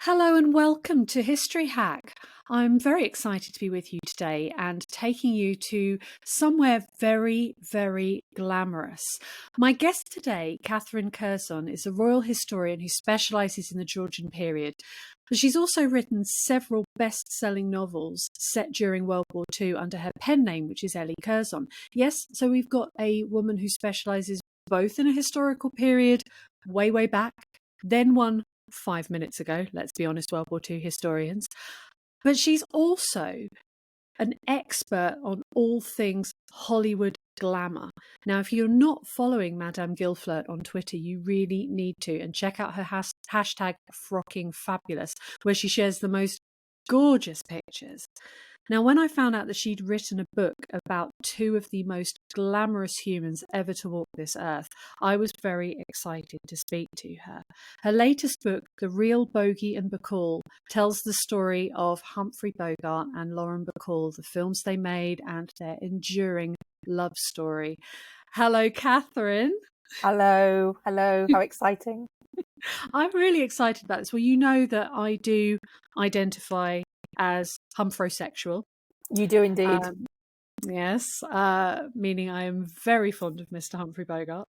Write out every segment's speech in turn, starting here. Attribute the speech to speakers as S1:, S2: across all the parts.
S1: Hello and welcome to History Hack. I'm very excited to be with you today and taking you to somewhere very, very glamorous. My guest today, Catherine Curzon, is a royal historian who specialises in the Georgian period. But she's also written several best-selling novels set during World War II under her pen name, which is Ellie Curzon. Yes, so we've got a woman who specialises both in a historical period, way, way back, then one 5 minutes ago, let's be honest, World War II historians. But she's also an expert on all things Hollywood glamour. Now, if you're not following Madame Guilflirt on Twitter, you really need to, and check out her hashtag #FrockingFabulous, where she shares the most gorgeous pictures. Now, when I found out that she'd written a book about two of the most glamorous humans ever to walk this earth, I was very excited to speak to her. Her latest book, The Real Bogie Bacall, tells the story of Humphrey Bogart and Lauren Bacall, the films they made, and their enduring love story. Hello, Catherine.
S2: Hello. How exciting.
S1: I'm really excited about this. Well, you know that I do identify as Humphro-sexual.
S2: You do indeed.
S1: Yes, meaning I am very fond of Mr. Humphrey Bogart.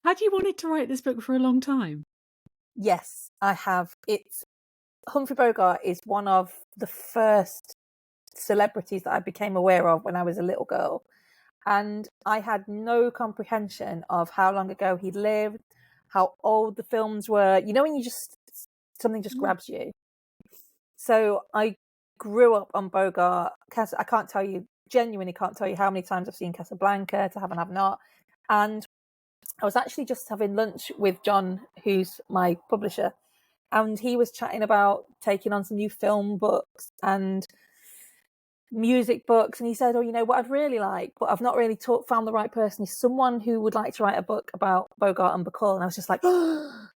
S1: Had you wanted to write this book for a long time?
S2: Yes, I have. Humphrey Bogart is one of the first celebrities that I became aware of when I was a little girl. And I had no comprehension of how long ago he lived, how old the films were. You know, when something just grabs you. So I grew up on Bogart. I genuinely can't tell you how many times I've seen Casablanca, To Have and Have Not. And I was actually just having lunch with John, who's my publisher, and he was chatting about taking on some new film books and music books. And he said, you know, what I'd really like, but I've not really found the right person, is someone who would like to write a book about Bogart and Bacall. And I was just like, oh,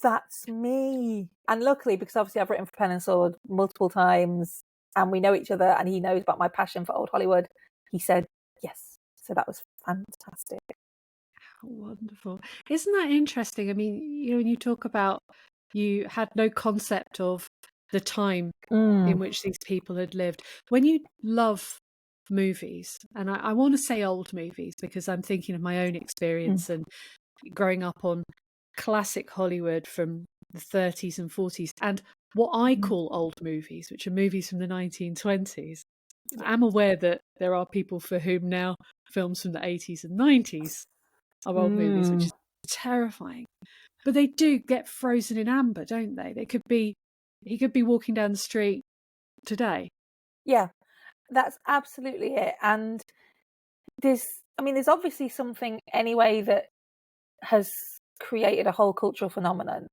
S2: that's me. And luckily, because obviously I've written for Pen and Sword multiple times and we know each other and he knows about my passion for old Hollywood, he said yes. So that was fantastic.
S1: Wonderful. Isn't that interesting? I mean, you know, when you talk about you had no concept of the time in which these people had lived. When you love movies, and I want to say old movies because I'm thinking of my own experience and growing up on classic Hollywood from the 30s and 40s, and what I call old movies, which are movies from the 1920s. I'm aware that there are people for whom now films from the 80s and 90s are old movies, which is terrifying. But they do get frozen in amber, don't they? He could be walking down the street today.
S2: Yeah, that's absolutely it. And there's obviously something anyway that has created a whole cultural phenomenon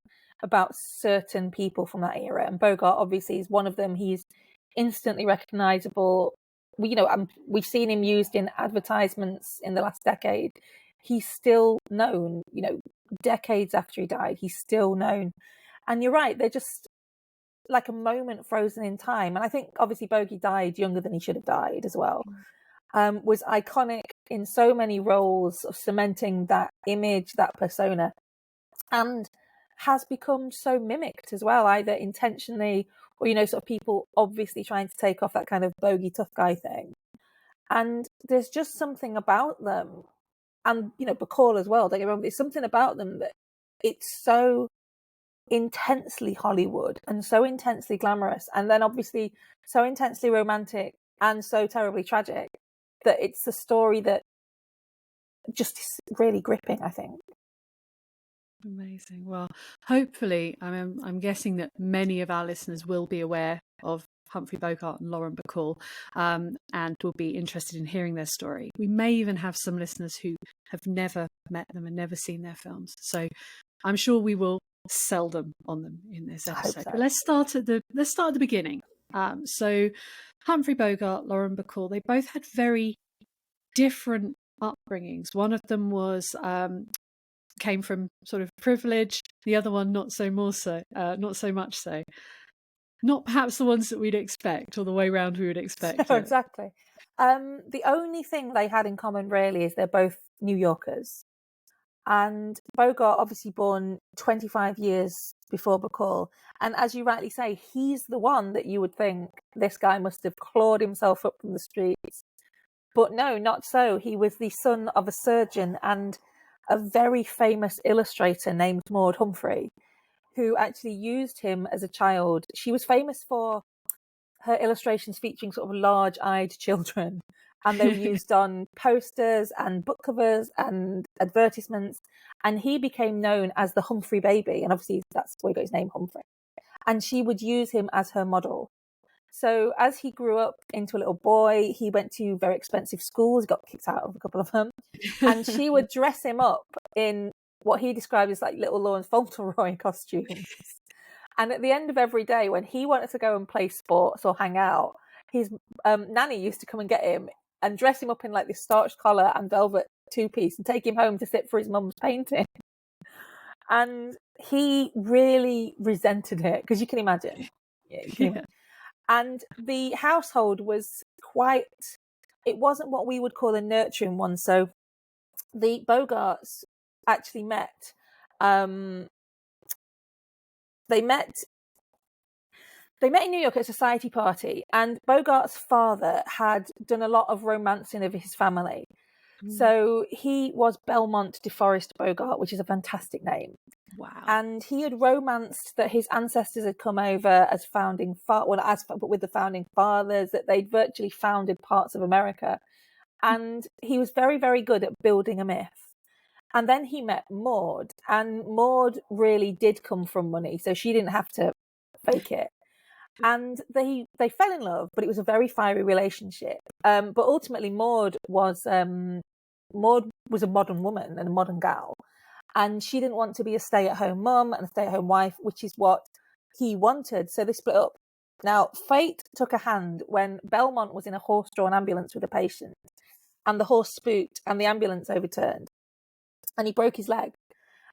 S2: about certain people from that era. And Bogart obviously is one of them. He's instantly recognizable. We've seen him used in advertisements in the last decade. He's still known, decades after he died, he's still known. And you're right, they're just like a moment frozen in time. And I think obviously Bogie died younger than he should have died as well. Was iconic in so many roles of cementing that image, that persona, and has become so mimicked as well, either intentionally or, sort of people obviously trying to take off that kind of bogey tough guy thing. And there's just something about them, and, Bacall as well, don't get me wrong, there's something about them that it's so intensely Hollywood and so intensely glamorous, and then obviously so intensely romantic and so terribly tragic, that it's a story that just is really gripping, I think.
S1: Amazing. Well, hopefully, I'm guessing that many of our listeners will be aware of Humphrey Bogart and Lauren Bacall, and will be interested in hearing their story. We may even have some listeners who have never met them and never seen their films. So I'm sure we will sell them on them in this episode.
S2: So.
S1: But let's start at the beginning. So Humphrey Bogart, Lauren Bacall, they both had very different upbringings. One of them was came from sort of privilege. The other one not so much so. Not perhaps the ones that we'd expect, or the way round we would expect.
S2: No, exactly. The only thing they had in common really is they're both New Yorkers. And Bogart, obviously born 25 years before Bacall. And as you rightly say, he's the one that you would think this guy must have clawed himself up from the streets. But no, not so. He was the son of a surgeon and a very famous illustrator named Maud Humphrey, who actually used him as a child. She was famous for her illustrations featuring sort of large-eyed children, and they were used on posters and book covers and advertisements. And he became known as the Humphrey baby, and obviously that's where he got his name, Humphrey. And she would use him as her model. So as he grew up into a little boy, he went to very expensive schools, got kicked out of a couple of them, and she would dress him up in what he described as like little Lawrence Fauntleroy costumes. And at the end of every day, when he wanted to go and play sports or hang out, his nanny used to come and get him and dress him up in like this starched collar and velvet two-piece and take him home to sit for his mum's painting. And he really resented it, because you can imagine. And the household was it wasn't what we would call a nurturing one. So the Bogarts actually met. They met in New York at a society party, and Bogart's father had done a lot of romancing of his family. So he was Belmont DeForest Bogart, which is a fantastic name.
S1: Wow.
S2: And he had romanced that his ancestors had come over as but with the founding fathers, that they'd virtually founded parts of America. And he was very, very good at building a myth. And then he met Maud, and Maud really did come from money, so she didn't have to fake it. And they fell in love, but it was a very fiery relationship. But ultimately, Maud was a modern woman and a modern gal, and she didn't want to be a stay-at-home mum and a stay-at-home wife, which is what he wanted. So they split up. Now, fate took a hand when Belmont was in a horse-drawn ambulance with a patient, and the horse spooked and the ambulance overturned, and he broke his leg.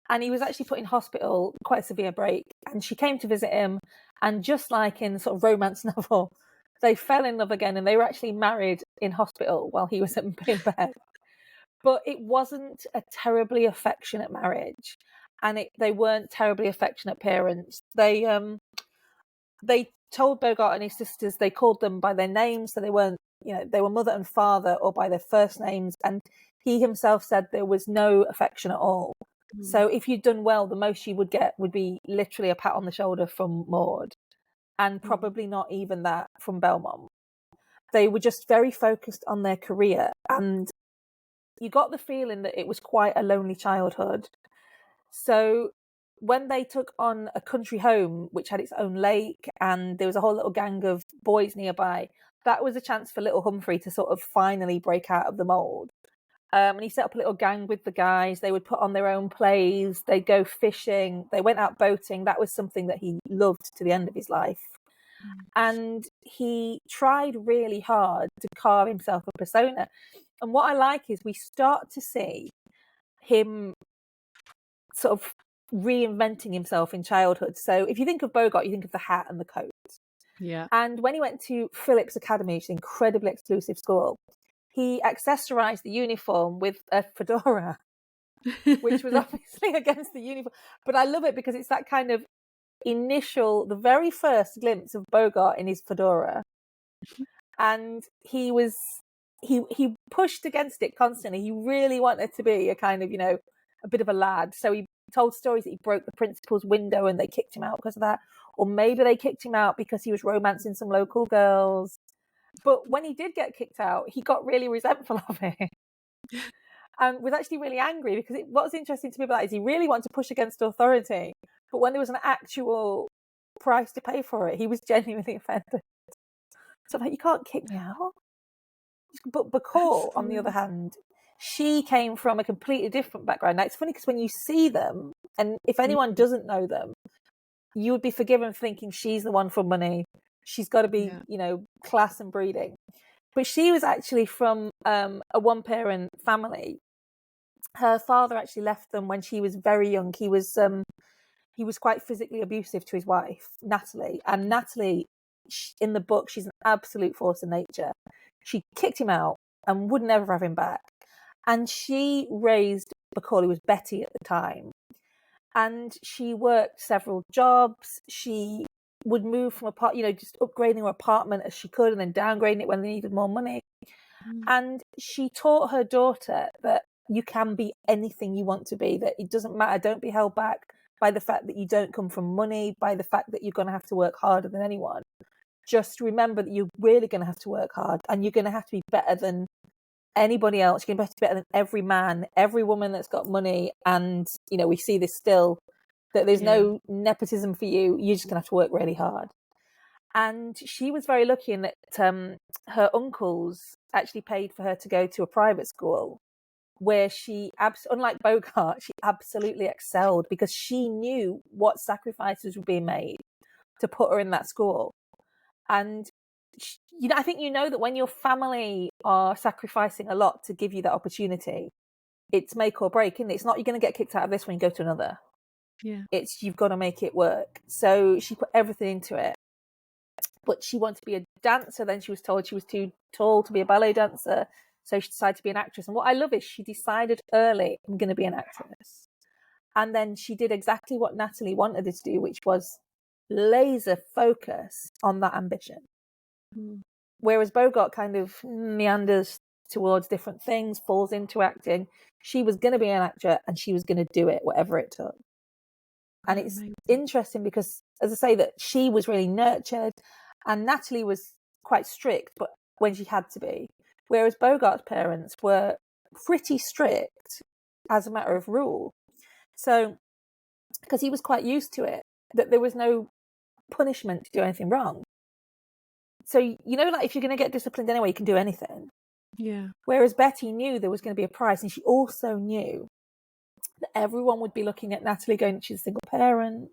S2: And he was actually put in hospital, quite a severe break. And she came to visit him, and just like in sort of romance novel, they fell in love again, and they were actually married in hospital while he was in bed. But it wasn't a terribly affectionate marriage, and they weren't terribly affectionate parents. They told Bogart and his sisters, they called them by their names, so they weren't, they were mother and father, or by their first names. And he himself said there was no affection at all. So if you'd done well, the most you would get would be literally a pat on the shoulder from Maud, and probably not even that from Belmont. They were just very focused on their career, and you got the feeling that it was quite a lonely childhood. So when they took on a country home, which had its own lake, and there was a whole little gang of boys nearby, that was a chance for little Humphrey to sort of finally break out of the mould. And he set up a little gang with the guys. They would put on their own plays. They'd go fishing. They went out boating. That was something that he loved to the end of his life. And he tried really hard to carve himself a persona. And what I like is we start to see him sort of reinventing himself in childhood. So if you think of Bogart, you think of the hat and the coat.
S1: Yeah.
S2: And when he went to Phillips Academy, which is an incredibly exclusive school, he accessorized the uniform with a fedora, which was obviously against the uniform. But I love it because it's that kind of the very first glimpse of Bogart in his fedora. And he pushed against it constantly. He really wanted to be a kind of, a bit of a lad. So he told stories that he broke the principal's window and they kicked him out because of that. Or maybe they kicked him out because he was romancing some local girls. But when he did get kicked out, he got really resentful of it and was actually really angry, because what's interesting to me about that is he really wanted to push against authority. But when there was an actual price to pay for it, he was genuinely offended. So you can't kick me out. But Bacall, on the other hand, she came from a completely different background. Now, it's funny because when you see them, and if anyone doesn't know them, you would be forgiven for thinking she's the one for money. She's got to be, class and breeding. But she was actually from a one-parent family. Her father actually left them when she was very young. He was quite physically abusive to his wife, Natalie. And Natalie, in the book, she's an absolute force of nature. She kicked him out and would never have him back. And she raised Bacall, who was Betty at the time. And she worked several jobs. She would move from just upgrading her apartment as she could and then downgrading it when they needed more money. And she taught her daughter that you can be anything you want to be, that it doesn't matter. Don't be held back by the fact that you don't come from money, by the fact that you're going to have to work harder than anyone. Just remember that you're really going to have to work hard, and you're going to have to be better than anybody else. You're going to have to be better than every man, every woman that's got money. And, we see this still, that there's no nepotism for you. You're just going to have to work really hard. And she was very lucky in that her uncles actually paid for her to go to a private school where she, unlike Bogart, she absolutely excelled because she knew what sacrifices were being made to put her in that school. And, I think that when your family are sacrificing a lot to give you that opportunity, it's make or break, isn't it? It's not you're going to get kicked out of this when you go to another.
S1: Yeah.
S2: It's you've got to make it work. So she put everything into it. But she wanted to be a dancer. Then she was told she was too tall to be a ballet dancer. So she decided to be an actress. And what I love is she decided early, I'm going to be an actress. And then she did exactly what Natalie wanted her to do, which was laser focus on that ambition. Whereas Bogart kind of meanders towards different things, falls into acting. She was going to be an actor and she was going to do it, whatever it took. And it's interesting because, as I say, that she was really nurtured and Natalie was quite strict, but when she had to be. Whereas Bogart's parents were pretty strict as a matter of rule. So, because he was quite used to it, that there was no punishment to do anything wrong. So, like if you're going to get disciplined anyway, you can do anything.
S1: Yeah.
S2: Whereas Betty knew there was going to be a price, and she also knew that everyone would be looking at Natalie going, she's a single parent,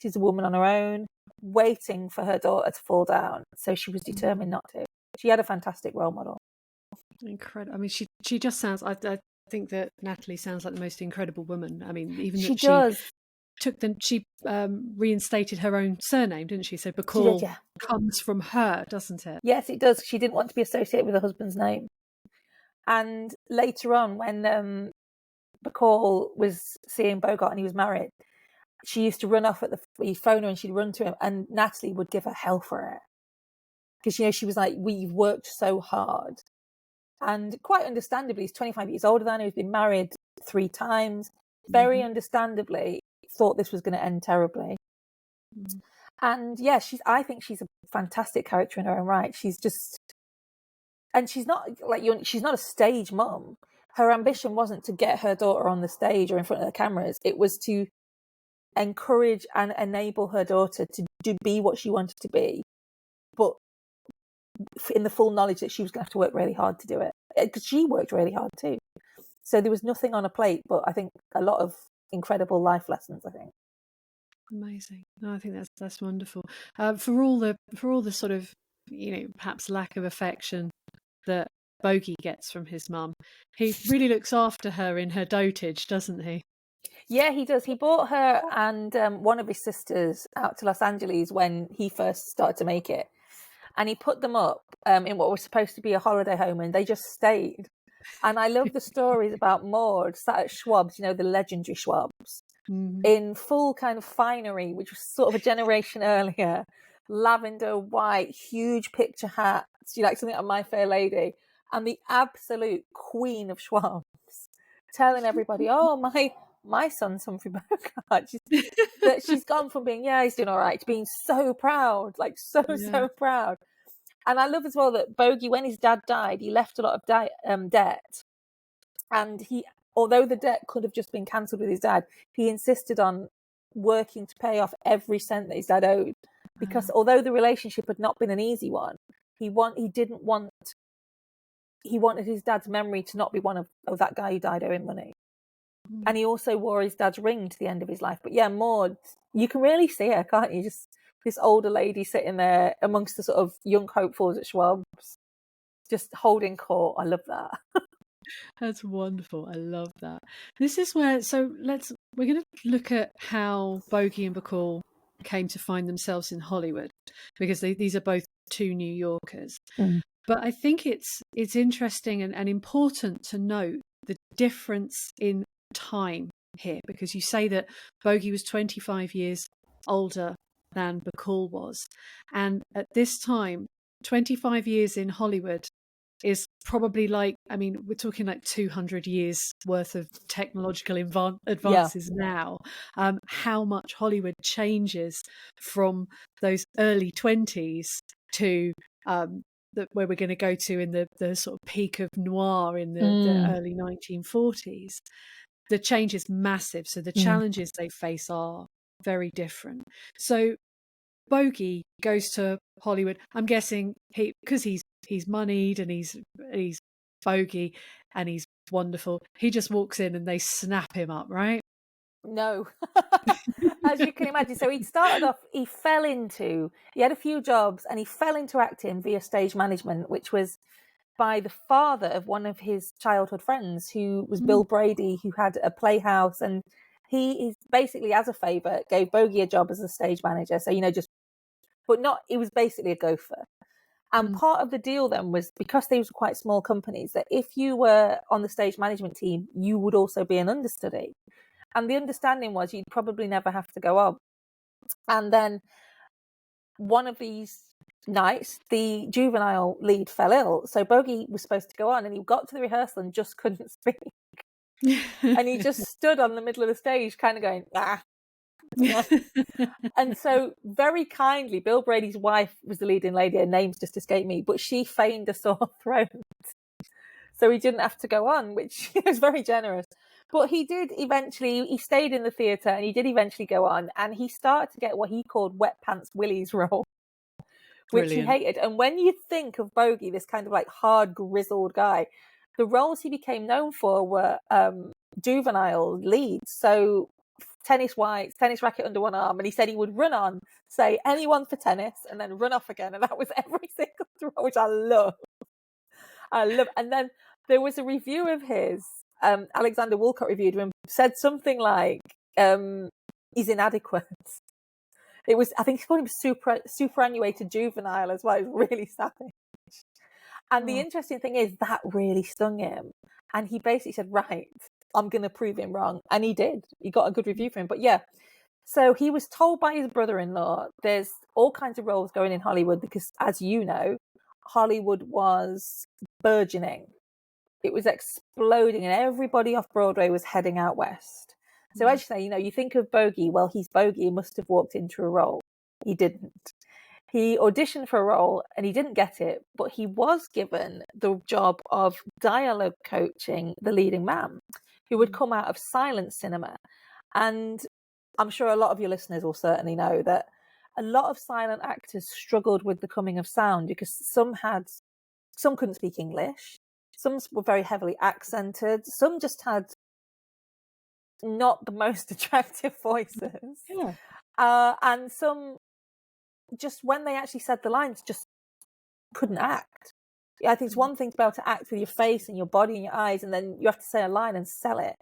S2: she's a woman on her own, waiting for her daughter to fall down. So she was determined not to. She had a fantastic role model.
S1: Incredible. I mean, she just sounds, I think that Natalie sounds like the most incredible woman. I mean, even
S2: she
S1: that
S2: does.
S1: she reinstated her own surname, didn't she? So Bacall comes from her, doesn't it?
S2: Yes, it does. She didn't want to be associated with her husband's name. And later on, when Bacall was seeing Bogart and he was married, she used to run off at the phone and she'd run to him, and Natalie would give her hell for it. Because, she was like, we've worked so hard. And quite understandably, he's 25 years older than her, he's been married 3 times. Very understandably, thought this was going to end terribly. And I think she's a fantastic character in her own right. She's just, and she's not she's not a stage mum. Her ambition wasn't to get her daughter on the stage or in front of the cameras. It was to encourage and enable her daughter to be what she wanted to be, but in the full knowledge that she was going to have to work really hard to do it, because she worked really hard too. So there was nothing on a plate, but I think a lot of incredible life lessons. I think.
S1: Amazing. No, I think that's wonderful. For all the sort of perhaps lack of affection that Bogie gets from his mum, he really looks after her in her dotage, doesn't he?
S2: Yeah, he does. He brought her and one of his sisters out to Los Angeles when he first started to make it. And he put them up in what was supposed to be a holiday home, and they just stayed. And I love the stories about Maud sat at Schwab's, the legendary Schwab's, in full kind of finery, which was sort of a generation earlier. Lavender, white, huge picture hats, like something like My Fair Lady. And the absolute queen of Schwab's, telling everybody, oh, my son's Humphrey Bogart. She's gone from being, he's doing all right, to being so proud, like so proud. And I love as well that Bogie, when his dad died, he left a lot of debt. And although the debt could have just been cancelled with his dad, he insisted on working to pay off every cent that his dad owed. Because although the relationship had not been an easy one, he wanted his dad's memory to not be one of that guy who died owing money. And he also wore his dad's ring to the end of his life. But Maud, you can really see her, can't you? Just this older lady sitting there amongst the sort of young hopefuls at Schwab's, just holding court. I love that.
S1: That's wonderful. I love that. This is where, we're going to look at how Bogie and Bacall came to find themselves in Hollywood, because these are both 2 New Yorkers. But I think it's interesting and important to note the difference in time here, because you say that Bogie was 25 years older than Bacall was. And at this time, 25 years in Hollywood is probably like, I mean, we're talking like 200 years worth of technological advances now. How much Hollywood changes from those early 20s to where we're going to go to in the sort of peak of noir in the early 1940s. The change is massive. So the challenges they face are very different. So Bogie goes to Hollywood. I'm guessing because he's moneyed and he's Bogie and he's wonderful. He just walks in and they snap him up, right?
S2: No, as you can imagine. So he started off. He had a few jobs, and he fell into acting via stage management, which was by the father of one of his childhood friends, who was Bill Brady, who had a playhouse, and he is basically, as a favour, gave Bogie a job as a stage manager. So, it was basically a gopher. And part of the deal then was, because these were quite small companies, that if you were on the stage management team, you would also be an understudy. And the understanding was you'd probably never have to go on. And then one of these nights, the juvenile lead fell ill. So Bogie was supposed to go on, and he got to the rehearsal and just couldn't speak. And he just stood on the middle of the stage kind of going, ah. And so very kindly, Bill Brady's wife was the leading lady. Her name's just escaped me, but she feigned a sore throat. So he didn't have to go on, which was very generous. But he stayed in the theatre, and he did eventually go on, and he started to get what he called Wet Pants Willie's role, which he hated. And when you think of Bogie, this kind of like hard, grizzled guy, the roles he became known for were juvenile leads. So tennis racket under one arm, and he said he would run on, say anyone for tennis, and then run off again, and that was every single role, which I love. And then there was a review of his, Alexander Woolcott reviewed him, said something like, he's inadequate. It was, I think he called him superannuated juvenile as well. It was really savage. And the interesting thing is that really stung him. And he basically said, right, I'm going to prove him wrong. And he did. He got a good review for him. But yeah, so he was told by his brother-in-law, there's all kinds of roles going in Hollywood because, as you know, Hollywood was burgeoning. It was exploding, and everybody off Broadway was heading out west. So as you say, you think of Bogie, well, he's Bogie, he must have walked into a role. He didn't. He auditioned for a role and he didn't get it, but he was given the job of dialogue coaching the leading man, who would come out of silent cinema. And I'm sure a lot of your listeners will certainly know that a lot of silent actors struggled with the coming of sound, because some couldn't speak English, some were very heavily accented, some just had not the most attractive voices. And some, just when they actually said the lines, just couldn't act. I think it's one thing to be able to act with your face and your body and your eyes, and then you have to say a line and sell it.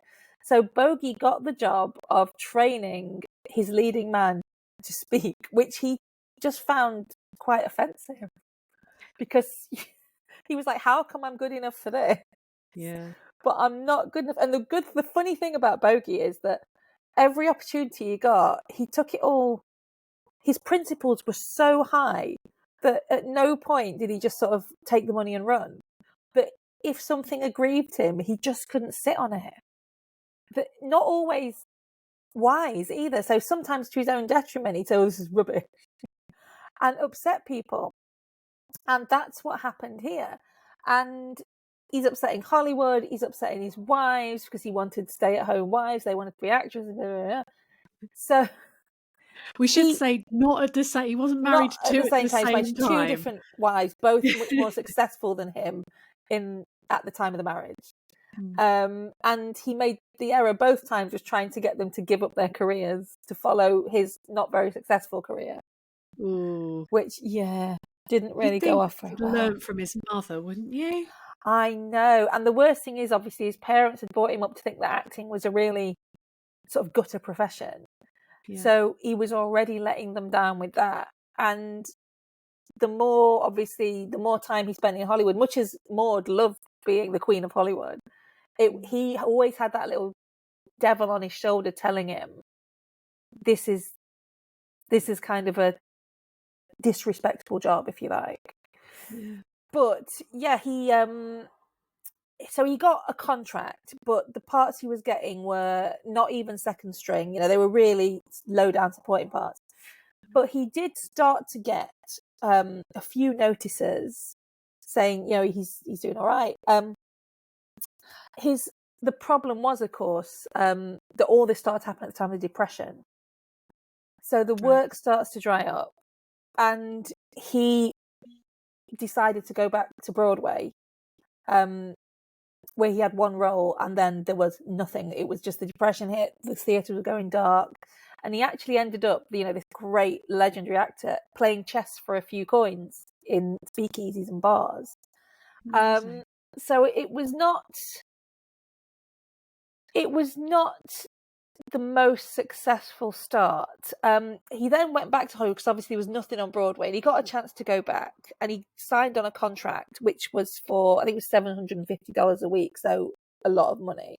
S2: So Bogie got the job of training his leading man to speak, which he just found quite offensive, because he was like, how come I'm good enough for this?
S1: Yeah.
S2: But I'm not good enough. And the funny thing about Bogie is that every opportunity he got, he took it all. His principles were so high that at no point did he just sort of take the money and run. But if something aggrieved him, he just couldn't sit on it. But not always wise either. So sometimes to his own detriment, he'd say, oh, this is rubbish, and upset people. And that's what happened here. And he's upsetting Hollywood. He's upsetting his wives because he wanted stay-at-home wives. They wanted to be actresses. Blah, blah, blah. So
S1: we should say not at the same. He wasn't married to two at the same time.
S2: Two different wives, both much more successful than him at the time of the marriage. And he made the error both times, just trying to get them to give up their careers to follow his not very successful career.
S1: Ooh.
S2: Which, didn't really go off very well.
S1: Learn from his mother, wouldn't you?
S2: I know. And the worst thing is, obviously, his parents had brought him up to think that acting was a really sort of gutter profession. Yeah. So he was already letting them down with that. And the more time he spent in Hollywood, much as Maud loved being the queen of Hollywood, he always had that little devil on his shoulder telling him this is kind of a disrespectful job, if you like.
S1: Yeah.
S2: But yeah, he got a contract, but the parts he was getting were not even second string. They were really low down supporting parts. But he did start to get a few notices saying, he's doing all right. The problem was, of course, that all this started happening at the time of the Depression. So the work starts to dry up, and he decided to go back to Broadway, where he had one role, and then there was nothing. It was just the Depression hit, the theatre was going dark, and he actually ended up, this great legendary actor, playing chess for a few coins in speakeasies and bars. So it was not the most successful start. He then went back to Hollywood because obviously there was nothing on Broadway, and he got a chance to go back, and he signed on a contract which was for, I think it was $750 a week, so a lot of money.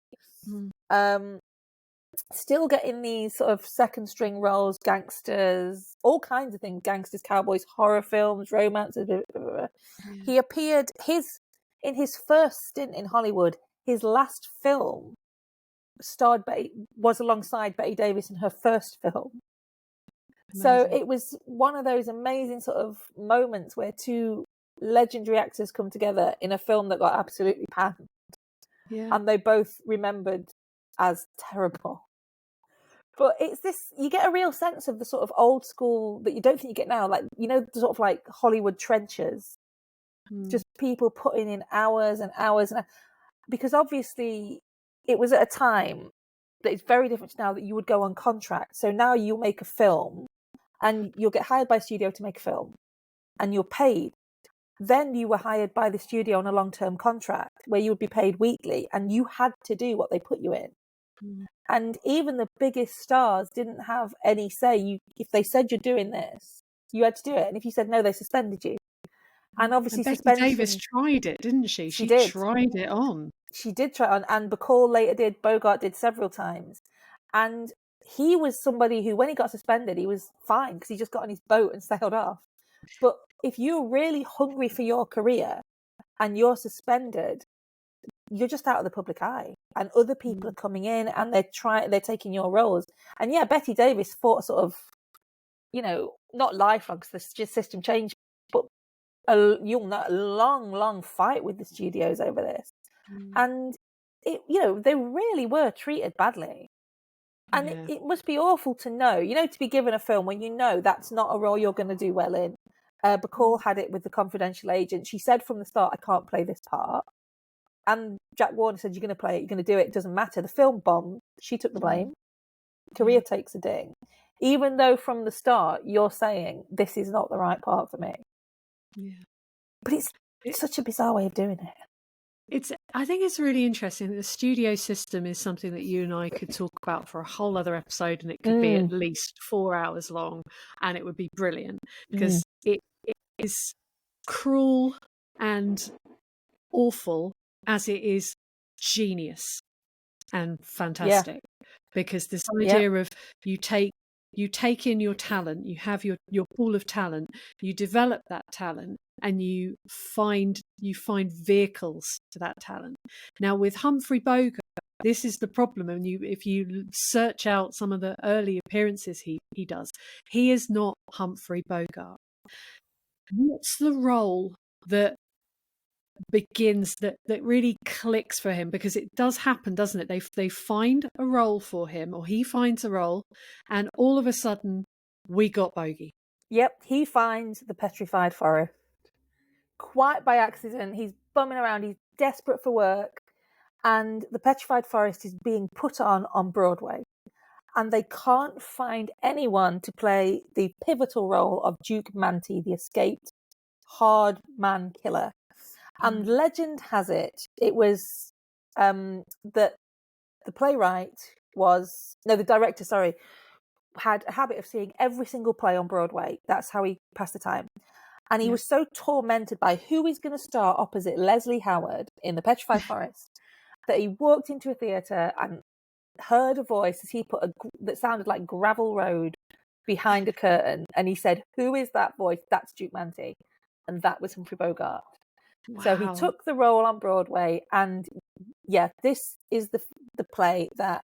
S2: Still getting these sort of second string roles, gangsters, all kinds of things, gangsters, cowboys, horror films, romances. Blah, blah, blah. Yeah. He appeared in his first stint in Hollywood. His last film was alongside Bette Davis in her first film. Amazing. So it was one of those amazing sort of moments where two legendary actors come together in a film that got absolutely panned. Yeah. And they both remembered as terrible. But it's this, you get a real sense of the sort of old school that you don't think you get now, like, the sort of like Hollywood trenches. Just people putting in hours and hours, because obviously it was at a time that it's very different now, that you would go on contract. So now you'll make a film and you'll get hired by a studio to make a film and you're paid. Then you were hired by the studio on a long-term contract where you would be paid weekly, and you had to do what they put you in. And even the biggest stars didn't have any say. If they said you're doing this, you had to do it. And if you said no, they suspended you. And obviously,
S1: Bette Davis tried it, didn't she? She did. Tried it on.
S2: She did try it on, and Bacall later did. Bogart did several times. And he was somebody who, when he got suspended, he was fine because he just got on his boat and sailed off. But if you're really hungry for your career and you're suspended, you're just out of the public eye, and other people are coming in and they're taking your roles. And yeah, Bette Davis fought sort of, not lifelong because the system changed, but a long fight with the studios over this. And they really were treated badly. And it must be awful to know, to be given a film when that's not a role you're going to do well in. Bacall had it with The Confidential Agent. She said from the start, I can't play this part. And Jack Warner said, you're going to play it, you're going to do it, it doesn't matter. The film bombed. She took the blame. Career takes a ding. Even though from the start you're saying, this is not the right part for me. Yeah. But it's such a bizarre way of doing it.
S1: I think it's really interesting. The studio system is something that you and I could talk about for a whole other episode, and it could be at least 4 hours long, and it would be brilliant because it is cruel and awful as it is genius and fantastic. Because this idea of you take in your talent, you have your pool of talent, you develop that talent, and you find vehicles to that talent. Now with Humphrey Bogart, this is the problem. And if you search out some of the early appearances he does, he is not Humphrey Bogart. What's the role that begins that really clicks for him? Because it does happen, doesn't it? They find a role for him, or he finds a role, and all of a sudden we got Bogie.
S2: Yep, he finds the petrified forest quite by accident. He's bumming around, he's desperate for work, and the petrified forest is being put on Broadway, and they can't find anyone to play the pivotal role of Duke Manty, the escaped hard man killer. And legend has it was that the director had a habit of seeing every single play on Broadway. That's how he passed the time. And he was so tormented by who is going to star opposite Leslie Howard in The Petrified Forest that he walked into a theatre and heard a voice, as he put, that sounded like gravel road behind a curtain, and he said, "Who is that voice?" "That's Duke Manty," and that was Humphrey Bogart.
S1: Wow.
S2: So he took the role on Broadway, and yeah, this is the play that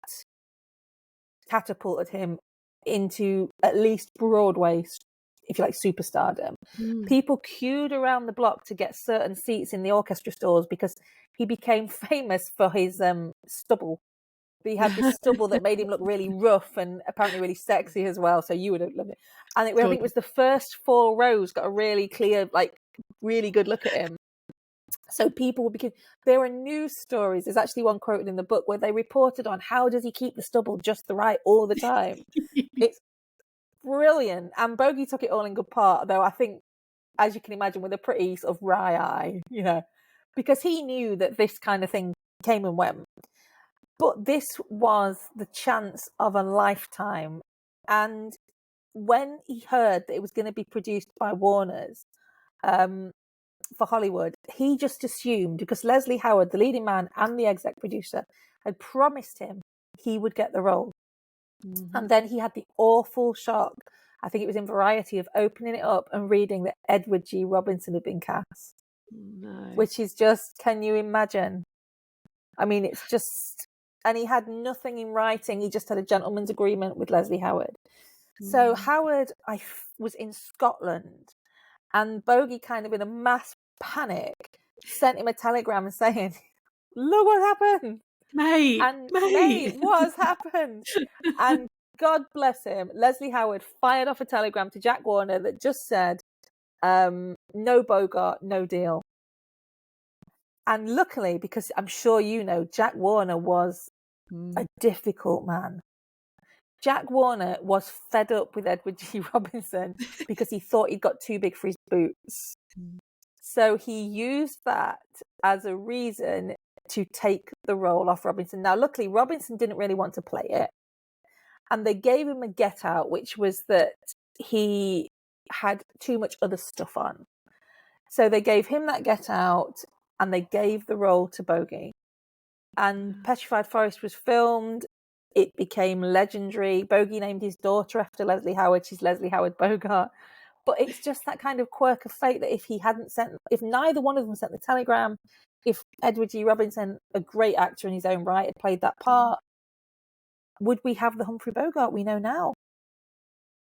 S2: catapulted him into at least Broadway, if you like, superstardom. People queued around the block to get certain seats in the orchestra stalls because he became famous for his stubble. He had this stubble that made him look really rough and apparently really sexy as well. So you would have loved it. And I think it was the first 4 rows got a really clear, like, really good look at him. So people would begin. There were news stories. There's actually one quoted in the book where they reported on how does he keep the stubble just the right all the time. It's brilliant. And Bogie took it all in good part, though I think, as you can imagine, with a pretty sort of wry eye, because he knew that this kind of thing came and went. But this was the chance of a lifetime. And when he heard that it was going to be produced by Warner's, for Hollywood, he just assumed, because Leslie Howard, the leading man and the exec producer, had promised him he would get the role. And then he had the awful shock, I think it was in Variety, of opening it up and reading that Edward G. Robinson had been cast.
S1: No.
S2: Which is just, can you imagine? I mean, it's just, and he had nothing in writing. He just had a gentleman's agreement with Leslie Howard. So Howard, was in Scotland, and Bogie, kind of in a mass panic, sent him a telegram saying, "Look what happened,
S1: mate,
S2: what's happened?" And God bless him, Leslie Howard fired off a telegram to Jack Warner that just said, "No Bogart, no deal." And luckily, because I'm sure you know, Jack Warner was a difficult man. Jack Warner was fed up with Edward G. Robinson because he thought he'd got too big for his boots. So he used that as a reason to take the role off Robinson. Now, luckily, Robinson didn't really want to play it. And they gave him a get out, which was that he had too much other stuff on. So they gave him that get out, and they gave the role to Bogie. And Petrified Forest was filmed. It became legendary. Bogie named his daughter after Leslie Howard. She's Leslie Howard Bogart. But it's just that kind of quirk of fate that if neither one of them sent the telegram, if Edward G. Robinson, a great actor in his own right, had played that part, would we have the Humphrey Bogart we know now?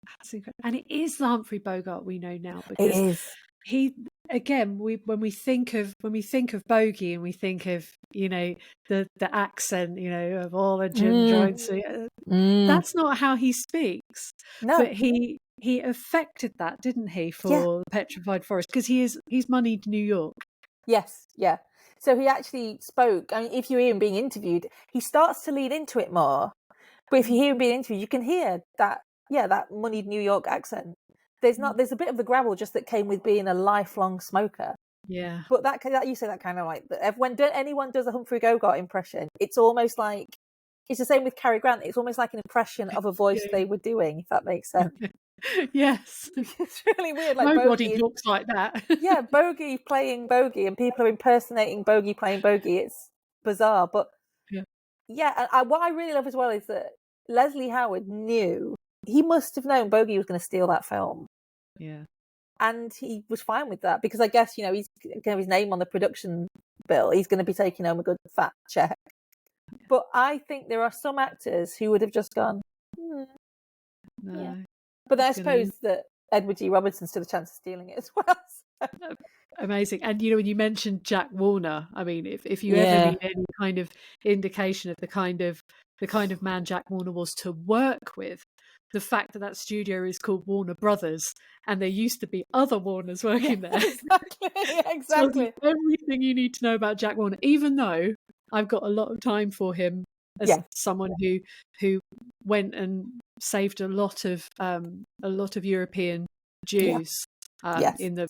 S1: That's incredible. And it is the Humphrey Bogart we know now, because
S2: it is.
S1: He, again, when we think of Bogie, and we think of the accent of all the gin joints, that's not how he speaks.
S2: No,
S1: but he affected that, didn't he, for Petrified Forest, because he's moneyed New York.
S2: Yes, yeah. So he actually spoke. I mean, if you hear him being interviewed, he starts to lead into it more. But if you hear him being interviewed, you can hear that moneyed New York accent. There's a bit of the gravel just that came with being a lifelong smoker.
S1: Yeah.
S2: But that you say that kind of like, when anyone does a Humphrey Bogart impression, it's almost like, it's the same with Cary Grant. It's almost like an impression of a voice they were doing, if that makes sense.
S1: Yes.
S2: It's really weird. Like,
S1: nobody
S2: Bogie
S1: talks like that.
S2: Yeah, Bogie playing Bogie, and people are impersonating Bogie playing Bogie. It's bizarre. But what I really love as well is that Leslie Howard knew, he must have known Bogie was going to steal that film.
S1: Yeah.
S2: And he was fine with that, because I guess, he's going to have his name on the production bill. He's going to be taking home a good fat check. But I think there are some actors who would have just gone,
S1: no.
S2: Yeah. But then I suppose that Edward G. Robinson stood a chance of stealing it as well. So.
S1: Amazing. And when you mentioned Jack Warner, I mean, if you ever need any kind of indication of the kind of man Jack Warner was to work with, the fact that studio is called Warner Brothers, and there used to be other Warners working there.
S2: Exactly.
S1: So everything you need to know about Jack Warner, even though I've got a lot of time for him as someone who went and saved a lot of European Jews in the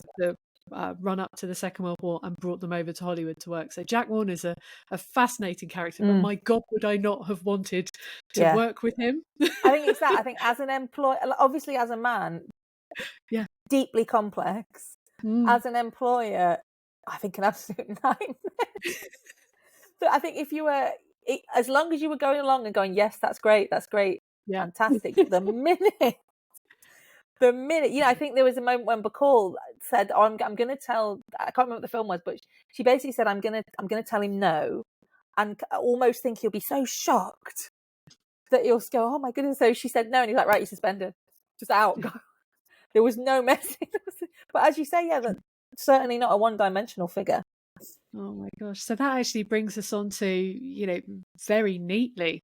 S1: run up to the Second World War, and brought them over to Hollywood to work. So Jack Warner's a fascinating character, but my God, would I not have wanted to work with him?
S2: I think it's that. I think as an employee, obviously as a man, deeply complex. As an employer, I think an absolute nightmare. But I think if you were, as long as you were going along and going, yes, that's great,
S1: Yeah.
S2: fantastic. But the minute, I think there was a moment when Bacall said, "Oh, I'm going to tell." I can't remember what the film was, but she basically said, "I'm going to tell him no," and I almost think he'll be so shocked that he'll go, "Oh my goodness!" So she said no, and he's like, "Right, you're suspended, just out." Go. There was no messing. But as you say, yeah, that's certainly not a one-dimensional figure.
S1: Oh my gosh. So that actually brings us on to, very neatly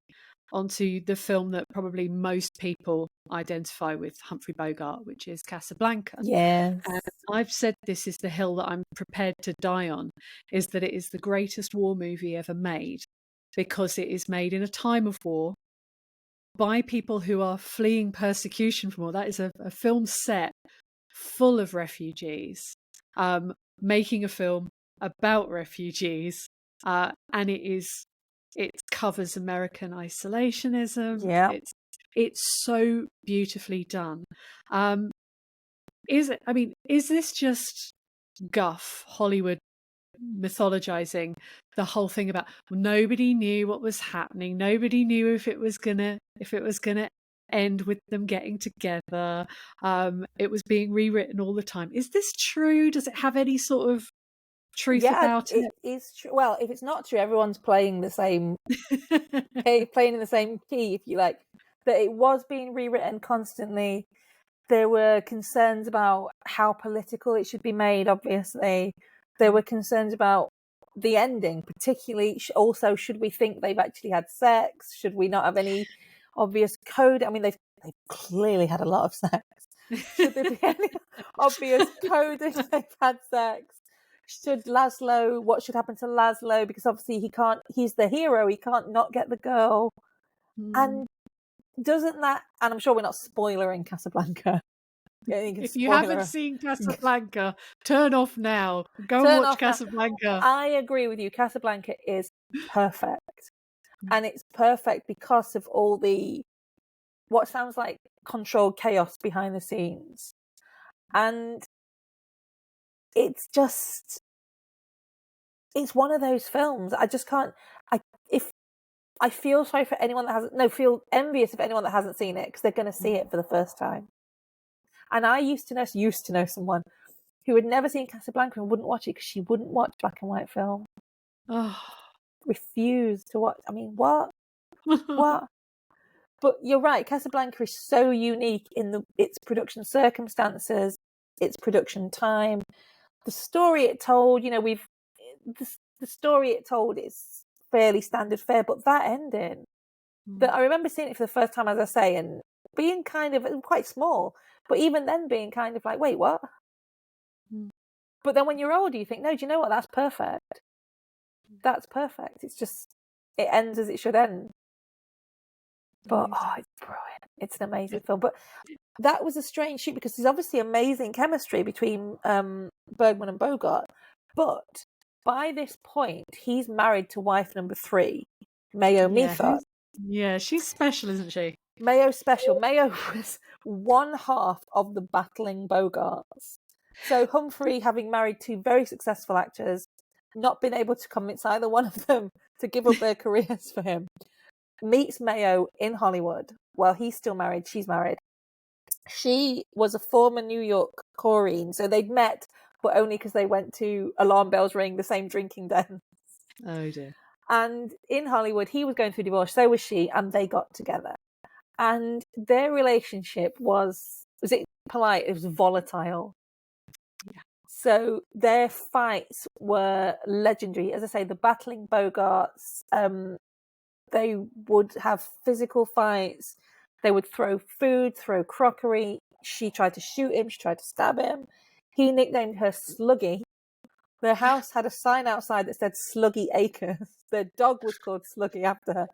S1: onto the film that probably most people identify with Humphrey Bogart, which is Casablanca.
S2: Yes.
S1: And I've said this is the hill that I'm prepared to die on, is that it is the greatest war movie ever made because it is made in a time of war by people who are fleeing persecution from war. That is a film set full of refugees, making a film about refugees, and it covers American isolationism.
S2: Yeah.
S1: It's so beautifully done. Is this just guff Hollywood mythologizing the whole thing about nobody knew what was happening, nobody knew if it was gonna end with them getting together, it was being rewritten all the time? Is this true? Does it have any sort of truth about
S2: it is true. Well, if it's not true, everyone's playing the same playing in the same key, if you like. That it was being rewritten constantly. There were concerns about how political it should be made, obviously. There were concerns about the ending, particularly. Also, should we think they've actually had sex? Should we not have any obvious code? I mean, they've clearly had a lot of sex. Should there be any obvious coding they've had sex? What should happen to Laszlo? Because obviously he's the hero, he can't not get the girl. And doesn't that, and I'm sure we're not spoilering Casablanca.
S1: If you haven't seen Casablanca, turn off now. Go and watch Casablanca.
S2: I agree with you. Casablanca is perfect. And it's perfect because of all the, what sounds like controlled chaos behind the scenes. And it's one of those films. I just can't, I feel sorry for anyone that feel envious of anyone that hasn't seen it, because they're going to see it for the first time. And I used to know someone who had never seen Casablanca and wouldn't watch it because she wouldn't watch black and white film.
S1: Oh.
S2: Refused to watch. I mean, what? What? But you're right. Casablanca is so unique in its production circumstances, its production time, the story it told. The story it told is fairly standard fare, but that ending, that I remember seeing it for the first time, as I say, and being kind of quite small, but even then being kind of like, wait, what? But then when you're older, you think, no, do you know what? That's perfect. That's perfect. It's just, it ends as it should end. But it's brilliant. It's an amazing film. But that was a strange shoot because there's obviously amazing chemistry between Bergman and Bogart. But by this point, he's married to wife number 3, Mayo Methot.
S1: Yeah, she's special, isn't she?
S2: Mayo's special. Mayo was one half of the battling Bogarts. So Humphrey, having married 2 very successful actors, not been able to convince either one of them to give up their careers for him, meets Mayo in Hollywood. Well, he's still married. She's married. She was a former New York Corrine, so they'd met, but only because they went to Alarm Bells Ring, the same drinking den.
S1: Oh dear.
S2: And in Hollywood, he was going through divorce, so was she, and they got together. And their relationship was it polite? It was volatile.
S1: Yeah.
S2: So their fights were legendary. As I say, the battling Bogarts, they would have physical fights. They would throw food, throw crockery. She tried to shoot him. She tried to stab him. He nicknamed her Sluggy. Their house had a sign outside that said Sluggy Acres. Their dog was called Sluggy after her.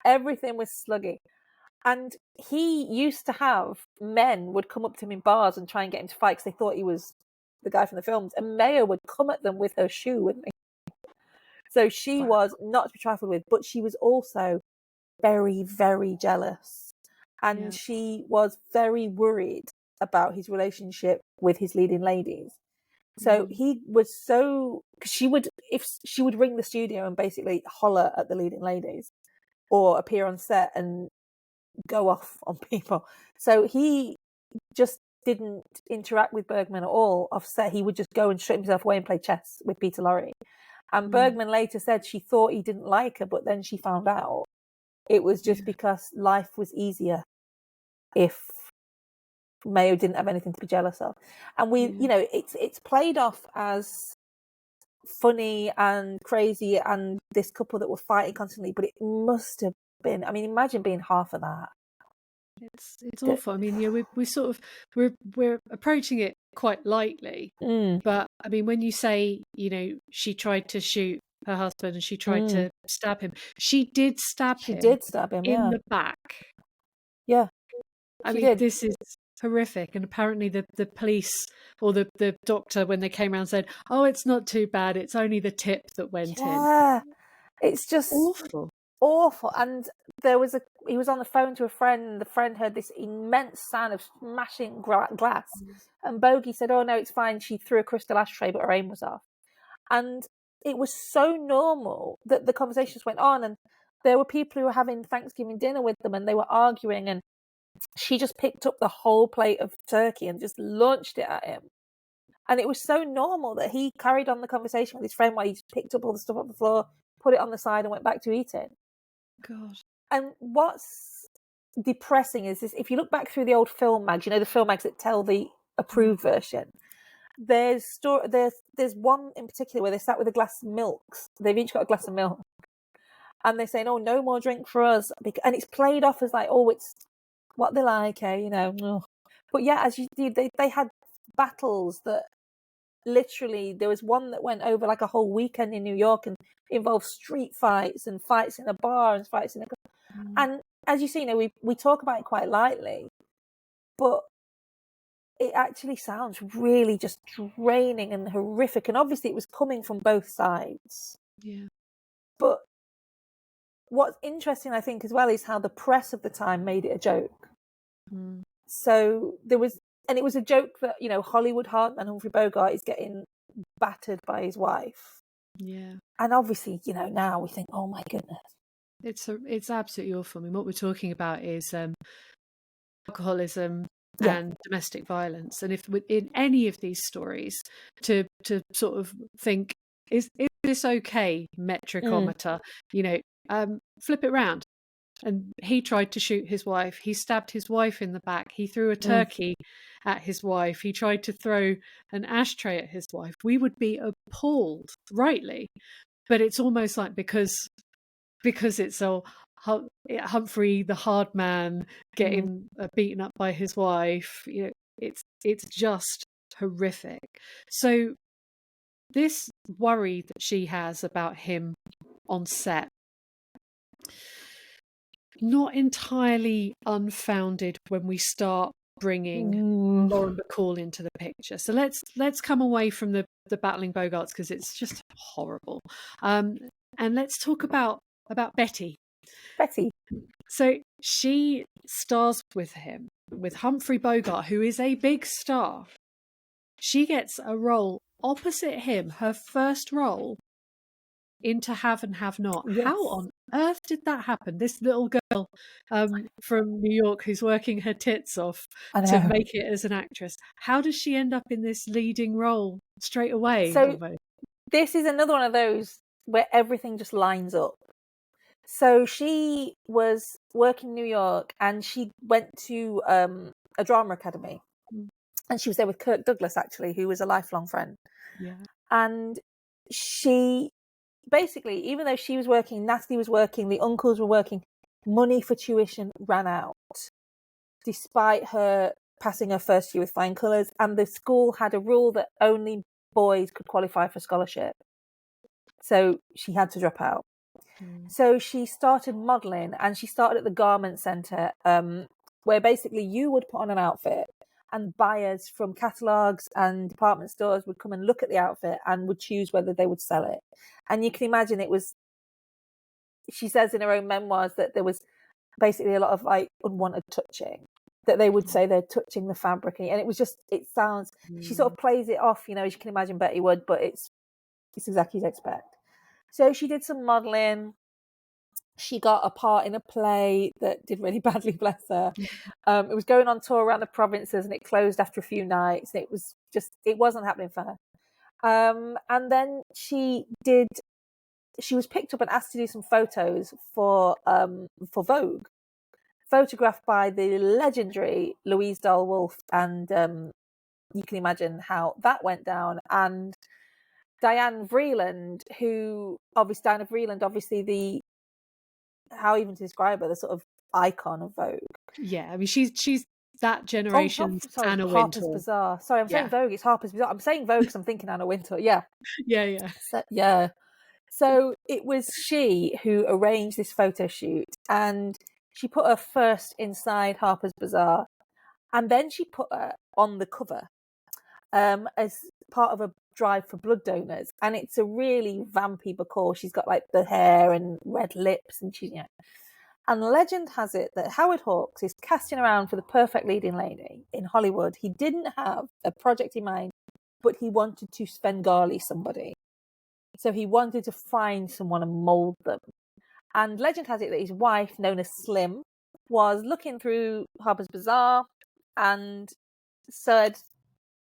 S2: Everything was Sluggy. And he used to have men would come up to him in bars and try and get him to fight because they thought he was the guy from the films. And Mayo would come at them with her shoe, wouldn't he? So she was not to be trifled with, but she was also very, very jealous. And she was very worried about his relationship with his leading ladies. So he was she would ring the studio and basically holler at the leading ladies. or appear on set and go off on people. So he just didn't interact with Bergman at all off set. He would just go and shut himself away and play chess with Peter Lorre. And Bergman later said she thought he didn't like her, but then she found out it was just because life was easier if Mayo didn't have anything to be jealous of. And it's played off as funny and crazy and this couple that were fighting constantly, but it must have been, I mean, imagine being half of that.
S1: It's awful. I mean, we're approaching it quite lightly, but I mean, when you say, she tried to shoot her husband and she tried to stab him, she did stab him in the back.
S2: Yeah,
S1: I mean, this is horrific. And apparently the police or the doctor, when they came around, said, "Oh, it's not too bad. It's only the tip that went in."
S2: Yeah, it's just awful. And he was on the phone to a friend, and the friend heard this immense sound of smashing glass. And Bogie said, "Oh no, it's fine. She threw a crystal ashtray, but her aim was off." And it was so normal that the conversations went on, and there were people who were having Thanksgiving dinner with them, and they were arguing, and she just picked up the whole plate of turkey and just launched it at him. And it was so normal that he carried on the conversation with his friend while he just picked up all the stuff off the floor, put it on the side, and went back to eating.
S1: God.
S2: And what's depressing is this: if you look back through the old film mags, the film mags that tell the approved version, there's one in particular where they sat with a glass of milk. They've each got a glass of milk, and they're saying, "Oh, no more drink for us," and it's played off as like, "Oh, it's what they like, But yeah, as you do, they had battles that literally, there was one that went over like a whole weekend in New York and involved street fights and fights in a bar and fights in a... And as you see, we talk about it quite lightly, but it actually sounds really just draining and horrific. And obviously it was coming from both sides.
S1: Yeah.
S2: But what's interesting, I think, as well, is how the press of the time made it a joke. So it was a joke that, Hollywood heartman Humphrey Bogart is getting battered by his wife.
S1: Yeah.
S2: And obviously, now we think, oh my goodness.
S1: It's absolutely awful. I mean, what we're talking about is alcoholism and domestic violence. And if in any of these stories to sort of think, is this okay, metricometer, flip it round. And he tried to shoot his wife. He stabbed his wife in the back. He threw a turkey at his wife. He tried to throw an ashtray at his wife. We would be appalled, rightly. But it's almost like because it's all Humphrey, the hard man, getting beaten up by his wife. It's just horrific. So this worry that she has about him on set, not entirely unfounded when we start bringing Lauren Bacall into the picture. So let's come away from the battling Bogarts, because it's just horrible. And let's talk about Betty. So she stars with him, with Humphrey Bogart, who is a big star. She gets a role opposite him, her first role, into Have and Have Not. Yes. How on earth did that happen? This little girl from New York who's working her tits off to make it as an actress. How does she end up in this leading role straight away?
S2: So this is another one of those where everything just lines up. So she was working in New York and she went to a drama academy. And she was there with Kirk Douglas, actually, who was a lifelong friend.
S1: Yeah.
S2: And she... basically, even though she was working, Natalie was working, the uncles were working, money for tuition ran out, despite her passing her first year with flying colours. And the school had a rule that only boys could qualify for scholarship. So she had to drop out. So she started modelling, and she started at the garment centre, where basically you would put on an outfit and buyers from catalogues and department stores would come and look at the outfit and would choose whether they would sell it. And you can imagine it was, she says in her own memoirs that there was basically a lot of like unwanted touching, that they would say they're touching the fabric. And it was just, it sounds, she sort of plays it off, as you can imagine Betty would, but it's exactly as you expect. So she did some modelling. She got a part in a play that did really badly, bless her. It was going on tour around the provinces and it closed after a few nights. It wasn't happening for her. And then she was picked up and asked to do some photos for Vogue, photographed by the legendary Louise Dahl-Wolfe, and you can imagine how that went down. And Diane Vreeland, obviously how even to describe her, the sort of icon of Vogue.
S1: Yeah, I mean, she's that generation's Anna
S2: Harper's
S1: Wintour.
S2: Bazaar. Sorry, I'm saying Vogue. It's Harper's Bazaar. I'm saying Vogue because I'm thinking Anna Wintour. Yeah.
S1: Yeah.
S2: So it was she who arranged this photo shoot, and she put her first inside Harper's Bazaar, and then she put her on the cover as part of a drive for blood donors. And it's a really vampy Bacall. She's got like the hair and red lips, and And legend has it that Howard Hawks is casting around for the perfect leading lady in Hollywood. He didn't have a project in mind, but he wanted to Svengali somebody. So he wanted to find someone and mould them. And legend has it that his wife, known as Slim, was looking through Harper's Bazaar and said,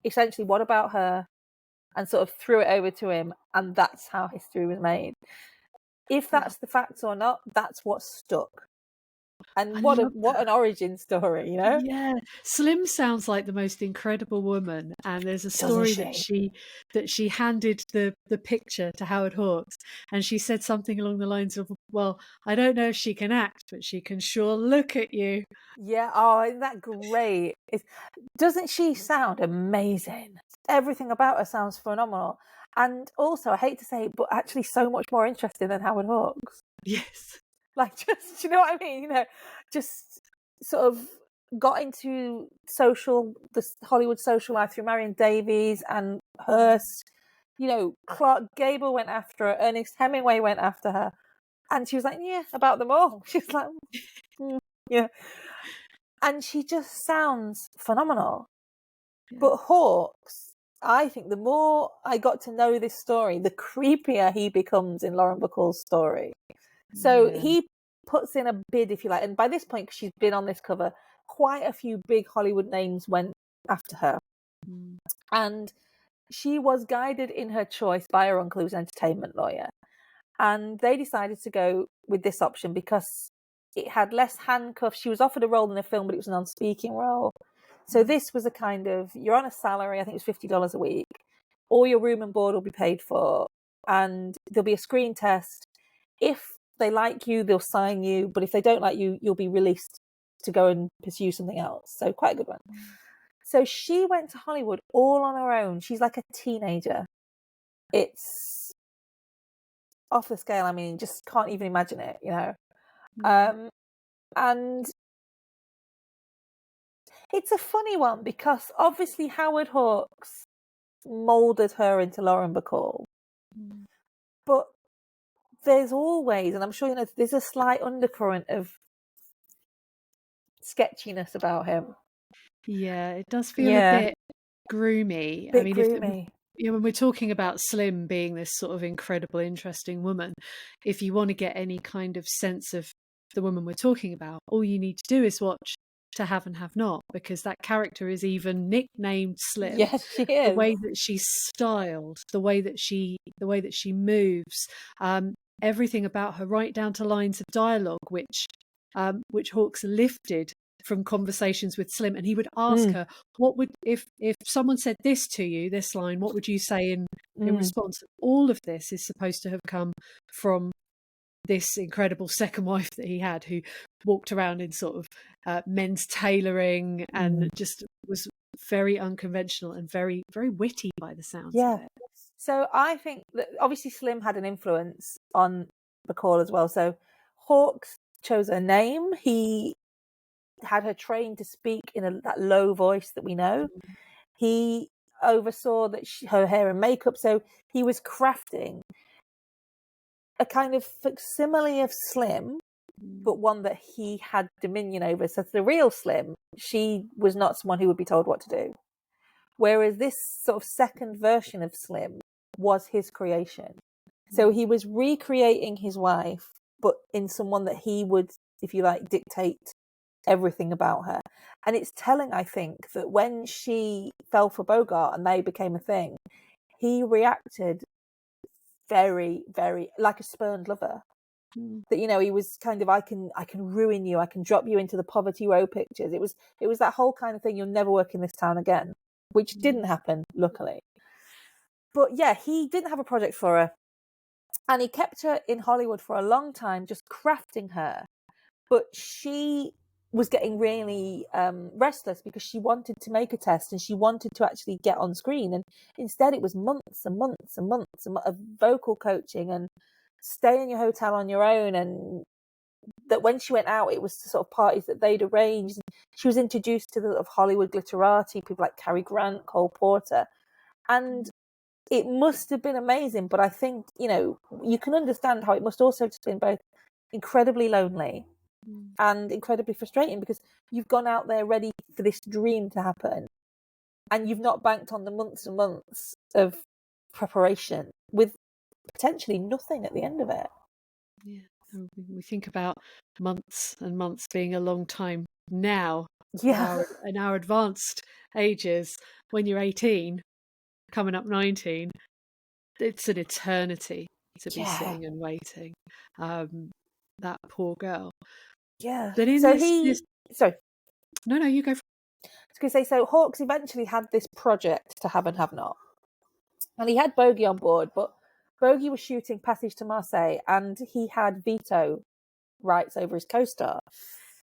S2: essentially, what about her? And sort of threw it over to him. And that's how history was made. If that's the facts or not, that's what stuck. And what an origin story, you know?
S1: Yeah, Slim sounds like the most incredible woman, and there's a story that she handed the picture to Howard Hawks, and she said something along the lines of, "Well, I don't know if she can act, but she can sure look at you."
S2: Yeah. Oh, isn't that great? Doesn't she sound amazing? Everything about her sounds phenomenal, and also, I hate to say it, but actually so much more interesting than Howard Hawks.
S1: Yes.
S2: Like, just, you know what I mean? You know, just sort of got into the Hollywood social life through Marion Davies and Hearst. You know, Clark Gable went after her, Ernest Hemingway went after her. And she was like, yeah, about them all. She's like, yeah. And she just sounds phenomenal. Yeah. But Hawks, I think the more I got to know this story, the creepier he becomes in Lauren Bacall's story. So he puts in a bid, if you like. And by this point, because she's been on this cover, quite a few big Hollywood names went after her. Mm. And she was guided in her choice by her uncle, who was an entertainment lawyer. And they decided to go with this option because it had less handcuffs. She was offered a role in a film, but it was a non-speaking role. So this was a kind of, you're on a salary, I think it was $50 a week. All your room and board will be paid for. And there'll be a screen test. If they like you, they'll sign you. But if they don't like you, you'll be released to go and pursue something else. So quite a good one. So she went to Hollywood all on her own. She's like a teenager. It's off the scale. I mean, just can't even imagine it, you know. And it's a funny one because obviously Howard Hawks moulded her into Lauren Bacall. But there's always, and I'm sure you know, there's a slight undercurrent of sketchiness about him.
S1: Yeah, it does feel a bit groomy.
S2: Groomy.
S1: When we're talking about Slim being this sort of incredible, interesting woman, if you want to get any kind of sense of the woman we're talking about, all you need to do is watch To Have and Have Not, because that character is even nicknamed Slim.
S2: Yes, she is.
S1: The way that she's styled, the way that she moves, everything about her, right down to lines of dialogue, which Hawks lifted from conversations with Slim, and he would ask her, what would, if someone said this to you, this line, what would you say in response? All of this is supposed to have come from this incredible second wife that he had, who walked around in sort of men's tailoring and just was very unconventional and very, very witty by the sounds of it.
S2: So I think that obviously Slim had an influence on Bacall as well. So Hawks chose her name. He had her trained to speak in that low voice that we know. He oversaw that her hair and makeup. So he was crafting a kind of facsimile of Slim, but one that he had dominion over. So the real Slim, she was not someone who would be told what to do. Whereas this sort of second version of Slim was his creation. So he was recreating his wife but in someone that he would, if you like, dictate everything about her. And it's telling, I think, that when she fell for Bogart and they became a thing, he reacted very, very like a spurned lover. That, you know, he was kind of, I can ruin you, I can drop you into the poverty row pictures. It was that whole kind of thing, you'll never work in this town again, which didn't happen, luckily. But yeah, he didn't have a project for her, and he kept her in Hollywood for a long time, just crafting her. But she was getting really restless because she wanted to make a test and she wanted to actually get on screen. And instead it was months and months and months of vocal coaching and stay in your hotel on your own. And that when she went out, it was the sort of parties that they'd arranged. She was introduced to the sort of Hollywood glitterati, people like Cary Grant, Cole Porter. And it must have been amazing. But I think, you know, you can understand how it must also have just been both incredibly lonely and incredibly frustrating, because you've gone out there ready for this dream to happen and you've not banked on the months and months of preparation with potentially nothing at the end of it.
S1: Yeah, and we think about months and months being a long time now.
S2: Yeah.
S1: In our advanced ages, when you're 18, coming up 19, it's an eternity to be sitting and waiting. That poor girl.
S2: Yeah.
S1: But in
S2: So
S1: this...
S2: sorry.
S1: No, you go.
S2: I was going to say, so Hawks eventually had this project to have and have not. And he had Bogie on board, but Bogie was shooting Passage to Marseille and he had veto rights over his co-star.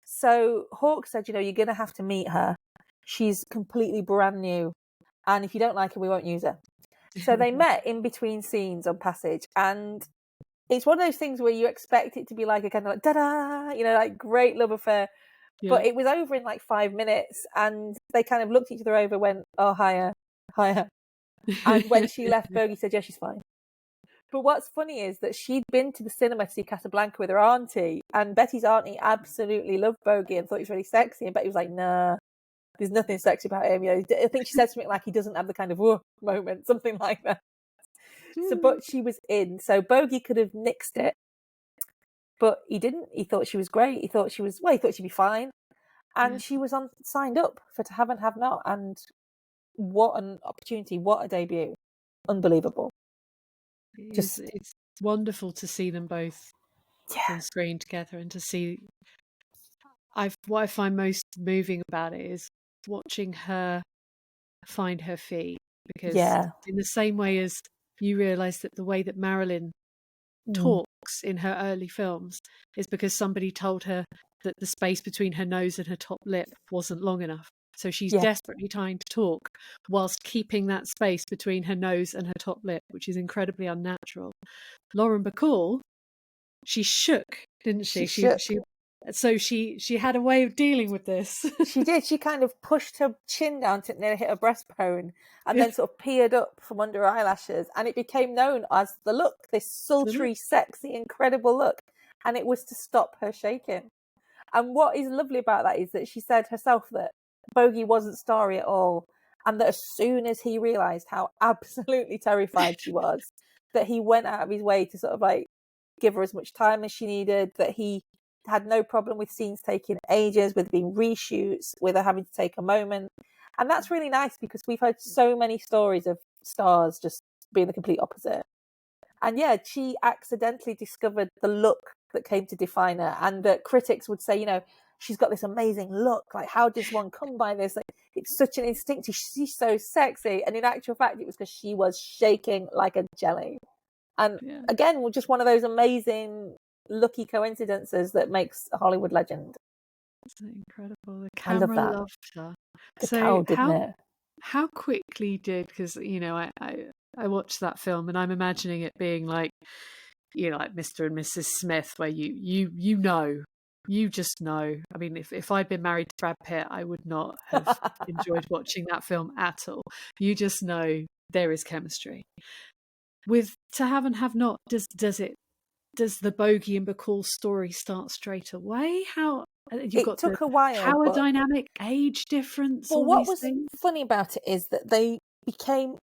S2: So Hawks said, you know, you're going to have to meet her. She's completely brand new. And if you don't like her, we won't use her. So they met in between scenes on Passage. And it's one of those things where you expect it to be like a kind of like, da-da, you know, like great love affair. Yeah. But it was over in like 5 minutes and they kind of looked each other over, went, oh, hiya. And when she left, Bogie said, yeah, she's fine. But what's funny is that she'd been to the cinema to see Casablanca with her auntie, and Betty's auntie absolutely loved Bogie and thought he was really sexy. And Betty was like, nah, there's nothing sexy about him. You know, I think she said something like he doesn't have the kind of whoa moment, something like that. So, but she was in. So Bogie could have nixed it, but he didn't. He thought she was great. He thought she'd be fine. And she was signed up for To Have and Have Not. And what an opportunity. What a debut. Unbelievable.
S1: It's wonderful to see them both on screen together, and to see what I find most moving about it is watching her find her feet, because in the same way as you realise that the way that Marilyn talks in her early films is because somebody told her that the space between her nose and her top lip wasn't long enough. So she's desperately trying to talk whilst keeping that space between her nose and her top lip, which is incredibly unnatural. Lauren Bacall, she shook, didn't she? So she had a way of dealing with this.
S2: She did. She kind of pushed her chin down to nearly hit her breastbone and then sort of peered up from under her eyelashes. And it became known as the look, this sultry, sexy, incredible look. And it was to stop her shaking. And what is lovely about that is that she said herself that Bogie wasn't starry at all. And that as soon as he realised how absolutely terrified she was, that he went out of his way to sort of like give her as much time as she needed, that he had no problem with scenes taking ages, with being reshoots, with her having to take a moment. And that's really nice, because we've heard so many stories of stars just being the complete opposite. And yeah, she accidentally discovered the look that came to define her, and that critics would say, you know, she's got this amazing look, like how does one come by this? Like, it's such an instinctive, she's so sexy. And in actual fact, it was because she was shaking like a jelly. And again, just one of those amazing lucky coincidences that makes a Hollywood legend.
S1: It's incredible. The camera loved her.
S2: So didn't it?
S1: How quickly because you know, I watched that film and I'm imagining it being like, you know, like Mr. and Mrs. Smith, where you just know. I mean, if I'd been married to Brad Pitt, I would not have enjoyed watching that film at all. You just know there is chemistry. With To Have and Have Not, does the Bogie and Bacall story start straight away? How
S2: it took a while.
S1: Power dynamic, age difference.
S2: Well, what was funny about it is that they became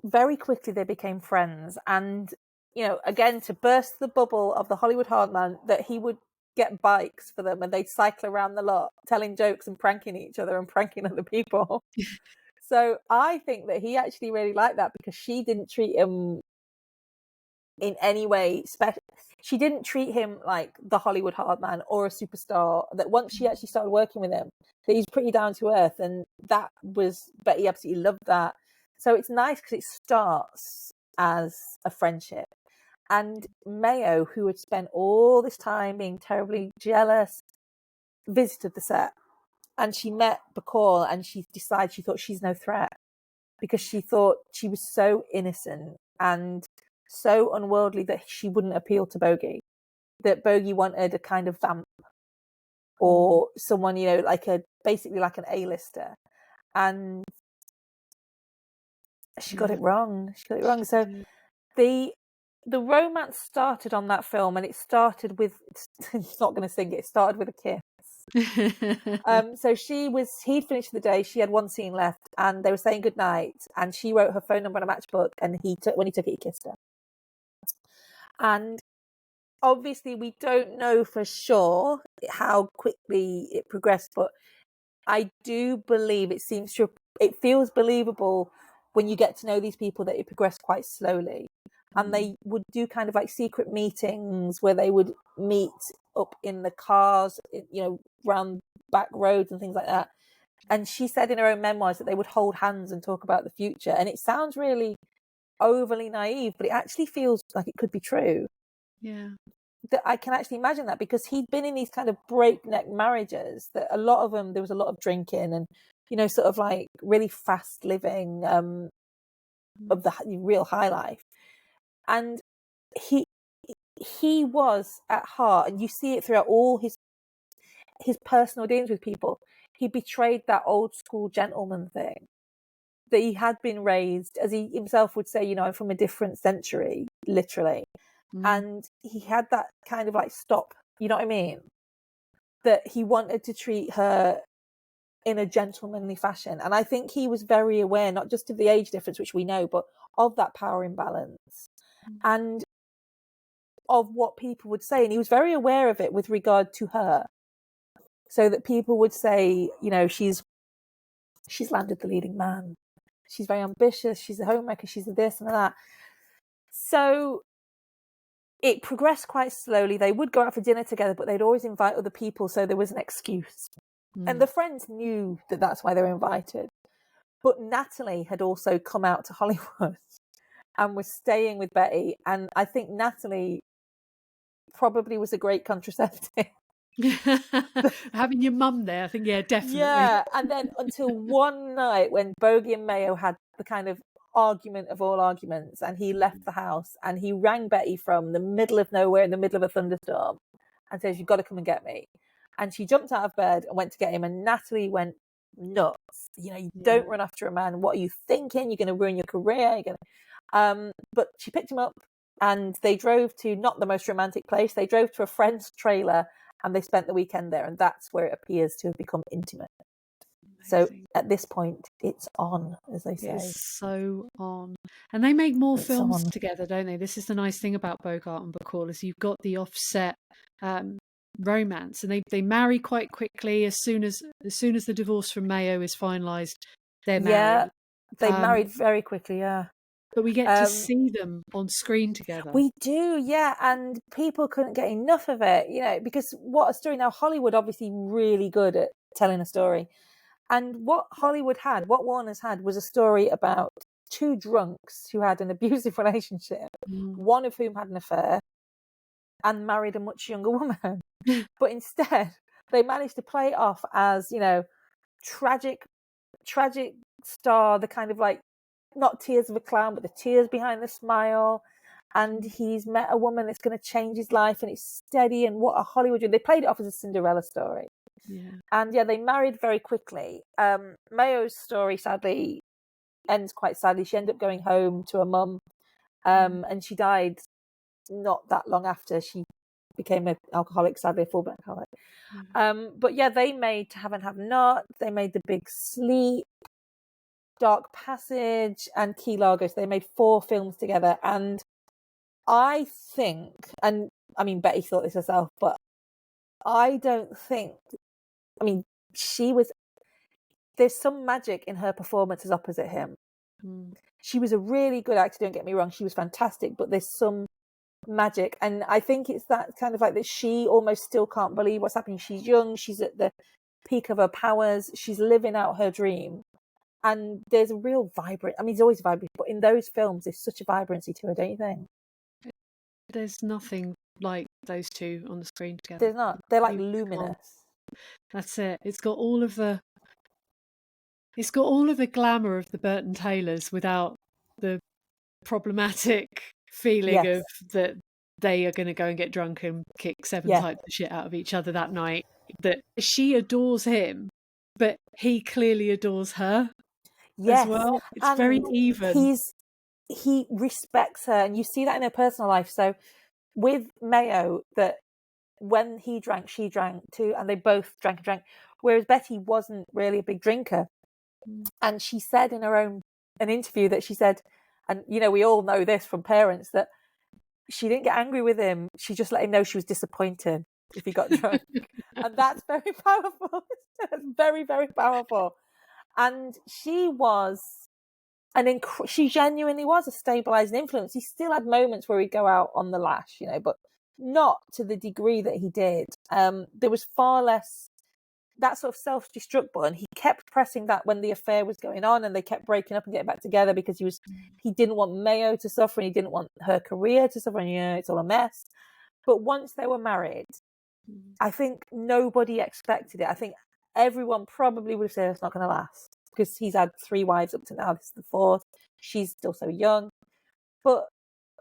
S2: friends, and again, to burst the bubble of the Hollywood hard man, that he would get bikes for them and they'd cycle around the lot telling jokes and pranking each other and pranking other people. So I think that he actually really liked that, because she didn't treat him in any way special. She didn't treat him like the Hollywood hard man or a superstar. That once she actually started working with him, that he's pretty down to earth, and Betty absolutely loved that. So it's nice because it starts as a friendship. And Mayo, who had spent all this time being terribly jealous, visited the set, and she met Bacall, and she decided she thought she's no threat, because she thought she was so innocent and so unworldly that she wouldn't appeal to Bogie. That Bogie wanted a kind of vamp, or someone, basically like an A-lister. And she got it wrong. So the romance started on that film, and it started with, it's not going to sing it started with a kiss. So he'd finished the day, she had one scene left, and they were saying goodnight, and she wrote her phone number on a matchbook, and when he took it, he kissed her. And obviously we don't know for sure how quickly it progressed, but I do believe it feels believable when you get to know these people, that it progressed quite slowly. And they would do kind of like secret meetings where they would meet up in the cars, round back roads and things like that. And she said in her own memoirs that they would hold hands and talk about the future. And it sounds really overly naive, but it actually feels like it could be true.
S1: Yeah.
S2: That I can actually imagine that, because he'd been in these kind of breakneck marriages, that a lot of them, there was a lot of drinking and, sort of like really fast living of the real high life. And he was at heart, and you see it throughout all his personal dealings with people, he betrayed that old school gentleman thing, that he had been raised, as he himself would say, I'm from a different century, literally. And he had that kind of like stop, you know what I mean? That he wanted to treat her in a gentlemanly fashion. And I think he was very aware, not just of the age difference, which we know, but of that power imbalance and of what people would say. And he was very aware of it with regard to her. So that people would say, she's landed the leading man. She's very ambitious. She's a homemaker. She's a this and that. So it progressed quite slowly. They would go out for dinner together, but they'd always invite other people, so there was an excuse. And the friends knew that that's why they were invited. But Natalie had also come out to Hollywood and was staying with Betty. And I think Natalie probably was a great contraceptive.
S1: Having your mum there, I think, yeah, definitely.
S2: Yeah, and then until one night when Bogie and Mayo had the kind of argument of all arguments, and he left the house, and he rang Betty from the middle of nowhere in the middle of a thunderstorm and says, "You've got to come and get me." And she jumped out of bed and went to get him, and Natalie went nuts. You don't run after a man. What are you thinking? You're going to ruin your career. You're going to... But she picked him up, and they drove to not the most romantic place. They drove to a friend's trailer, and they spent the weekend there, and that's where it appears to have become intimate. So at this point, it's on, as they say.
S1: It's so on. And they make more films together, don't they? This is the nice thing about Bogart and Bacall, is you've got the offset romance, and they marry quite quickly. As soon as the divorce from Mayo is finalised, they're married.
S2: Yeah, they married very quickly, yeah.
S1: But we get to see them on screen together.
S2: We do, yeah, and people couldn't get enough of it, because what a story. Now, Hollywood obviously really good at telling a story. And what Warner's had, was a story about two drunks who had an abusive relationship, one of whom had an affair and married a much younger woman. But instead, they managed to play it off as, tragic star, the kind of like, not tears of a clown, but the tears behind the smile. And he's met a woman that's going to change his life, and it's steady, and what a Hollywood dream. They played it off as a Cinderella story.
S1: Yeah.
S2: And they married very quickly. Mayo's story sadly ends quite sadly. She ended up going home to her mum, and she died not that long after. She became an alcoholic, sadly a full-blown alcoholic. But yeah, they made To Have and Have Not. They made The Big Sleep, Dark Passage, and Key Largo. So they made 4 films together, and I think, and I mean, Betty thought this herself, but I don't think, I mean, there's some magic in her performance as opposite him. She was a really good actor, don't get me wrong, she was fantastic, but there's some magic, and I think it's that kind of like that she almost still can't believe what's happening. She's young, she's at the peak of her powers, she's living out her dream, and there's a real vibrant, I mean, there's always vibrant, but in those films there's such a vibrancy to her, don't you think?
S1: There's nothing like those two on the screen together.
S2: There's not. They're like luminous.
S1: That's it. It's got all of the glamour of the Burton Taylors without the problematic feeling of that they are going to go and get drunk and kick seven types of shit out of each other that night. That she adores him, but he clearly adores her as well. It's and very even.
S2: He respects her, and you see that in her personal life. So with Mayo, that when he drank, she drank too, and they both drank and drank, whereas Betty wasn't really a big drinker. And she said in an interview that she said, and you know, we all know this from parents, that she didn't get angry with him, she just let him know she was disappointed if he got drunk. And that's very powerful. That's very, very powerful. And she was she genuinely was a stabilizing influence. He still had moments where he'd go out on the lash, you know, but not to the degree that he did. There was far less that sort of self-destruct button. He kept pressing that when the affair was going on, and they kept breaking up and getting back together because he didn't want Mayo to suffer, and he didn't want her career to suffer, and it's all a mess. But once they were married, I think nobody expected it. I think everyone probably would have said it's not going to last, because he's had 3 wives up to now. This is the 4th. She's still so young. But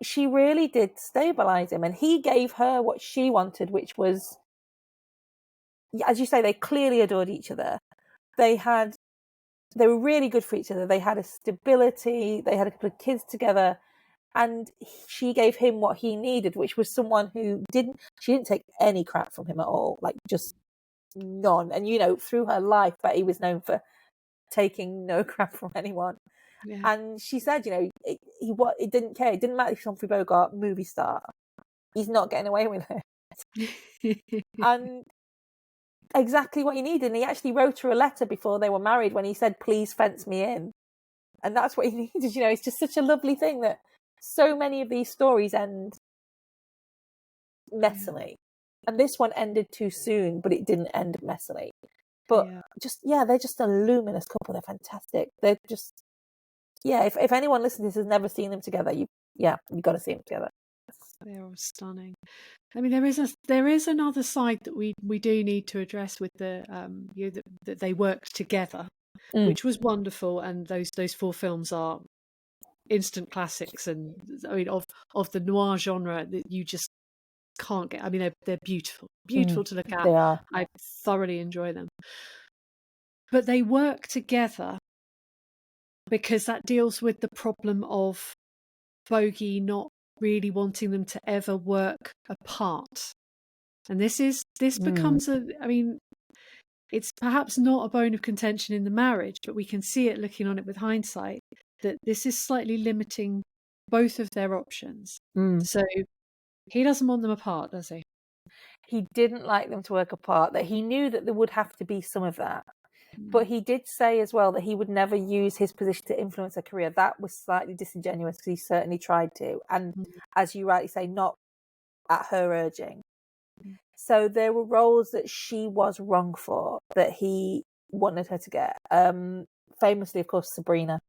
S2: she really did stabilize him, and he gave her what she wanted, which was, as you say, they clearly adored each other. They were really good for each other. They had a stability. They had a couple of kids together, and she gave him what he needed, which was someone who she didn't take any crap from him at all, like just none. And, you know, through her life, Betty was known for taking no crap from anyone. Yeah. And she said, you know, it didn't care. It didn't matter if Humphrey Bogart, movie star, he's not getting away with it. And exactly what he needed. And he actually wrote her a letter before they were married when he said, please fence me in. And that's what he needed. You know, it's just such a lovely thing that so many of these stories end messily. And this one ended too soon, but it didn't end messily. But they're just a luminous couple. They're fantastic. They're just, if anyone listening to this has never seen them together, you've got to see them together.
S1: They're all stunning. I mean, there is another side that we do need to address with the that they worked together, which was wonderful. And those 4 films are instant classics, and I mean of the noir genre that you just can't get. I mean, they're beautiful to look at.
S2: They are.
S1: I thoroughly enjoy them. But they work together because that deals with the problem of Bogie not really wanting them to ever work apart. And this becomes it's perhaps not a bone of contention in the marriage, but we can see it looking on it with hindsight that this is slightly limiting both of their options. So he doesn't want them apart, does he?
S2: He didn't like them to work apart. That he knew that there would have to be some of that. But he did say as well that he would never use his position to influence her career. That was slightly disingenuous, because he certainly tried to. And as you rightly say, not at her urging. So there were roles that she was wrong for, that he wanted her to get. Famously, of course, Sabrina.